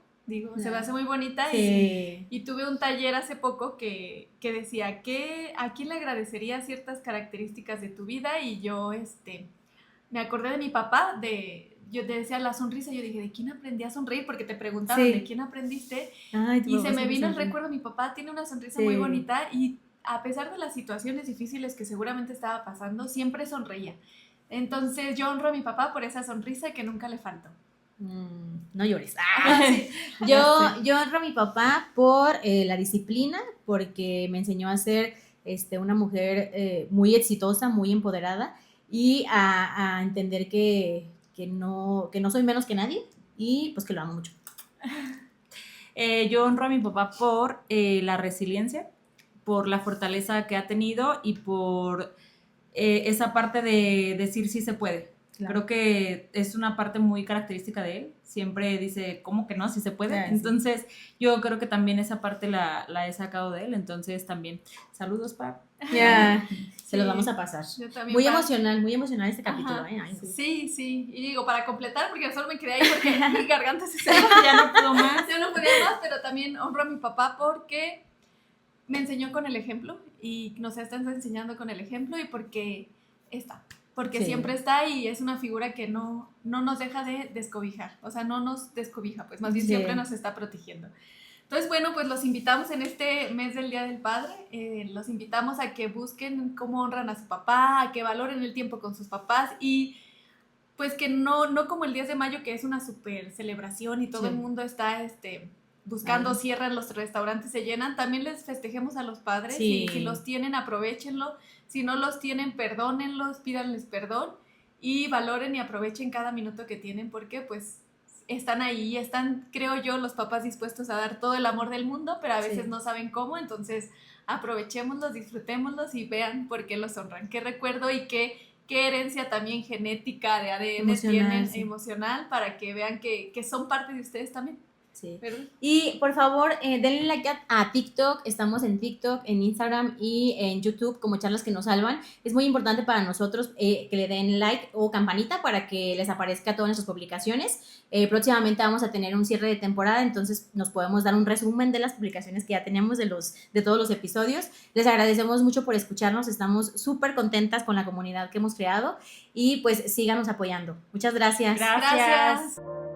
se me hace muy bonita. Sí. Y tuve un taller hace poco que decía, ¿a quién le agradecería ciertas características de tu vida? Y yo me acordé de mi papá, yo te decía la sonrisa, yo dije, ¿de quién aprendí a sonreír? Porque te preguntaban, ¿de quién aprendiste? Ay, y se me vino el recuerdo, mi papá tiene una sonrisa muy bonita y a pesar de las situaciones difíciles que seguramente estaba pasando, siempre sonreía. Entonces yo honro a mi papá por esa sonrisa que nunca le faltó. No llores. Sí. Yo honro a mi papá por la disciplina, porque me enseñó a ser una mujer muy exitosa, muy empoderada y a entender que no soy menos que nadie y pues que lo amo mucho. Yo honro a mi papá por la resiliencia, por la fortaleza que ha tenido y por esa parte de decir sí se puede. Claro. Creo que es una parte muy característica de él. Siempre dice, ¿cómo que no? Si se puede. Claro, sí. Entonces, yo creo que también esa parte la he sacado de él. Entonces, también, saludos, Pap. Ya, se los Sí. vamos a pasar. Yo también, Muy Pap. muy emocional este capítulo, Ajá. ¿eh? Ay, no. Sí, sí. Y digo, para completar, porque solo me quedé ahí porque mi garganta se cerró. Ya no puedo más. Yo no podía más, pero también honro a mi papá porque me enseñó con el ejemplo y nos está enseñando con el ejemplo y porque está. Porque Sí. siempre está y es una figura que no nos deja de descobijar. O sea, no nos descobija, pues más bien Sí. siempre nos está protegiendo. Entonces, bueno, pues los invitamos en este mes del Día del Padre, los invitamos a que busquen cómo honran a su papá, a que valoren el tiempo con sus papás y pues que no como el 10 de mayo que es una super celebración y todo Sí. el mundo está buscando, Ahí. cierran, los restaurantes se llenan, también les festejemos a los padres Sí. y si los tienen, aprovechenlo, si no los tienen, perdónenlos, pídanles perdón y valoren y aprovechen cada minuto que tienen porque pues están ahí, están, creo yo, los papás dispuestos a dar todo el amor del mundo, pero a veces Sí. no saben cómo, entonces aprovechémoslos, disfrutémoslos y vean por qué los honran, qué recuerdo y qué herencia también genética de ADN Emocional, tienen, sí. emocional, para que vean que son parte de ustedes también. Sí. Pero, Y por favor, denle like a TikTok. Estamos en TikTok, en Instagram y en YouTube como Charlas que nos salvan. Es muy importante para nosotros que le den like o campanita para que les aparezca todas nuestras publicaciones. Próximamente vamos a tener un cierre de temporada, entonces nos podemos dar un resumen de las publicaciones que ya tenemos de todos los episodios. Les agradecemos mucho por escucharnos. Estamos súper contentas con la comunidad que hemos creado y pues síganos apoyando. Muchas gracias. Gracias. gracias.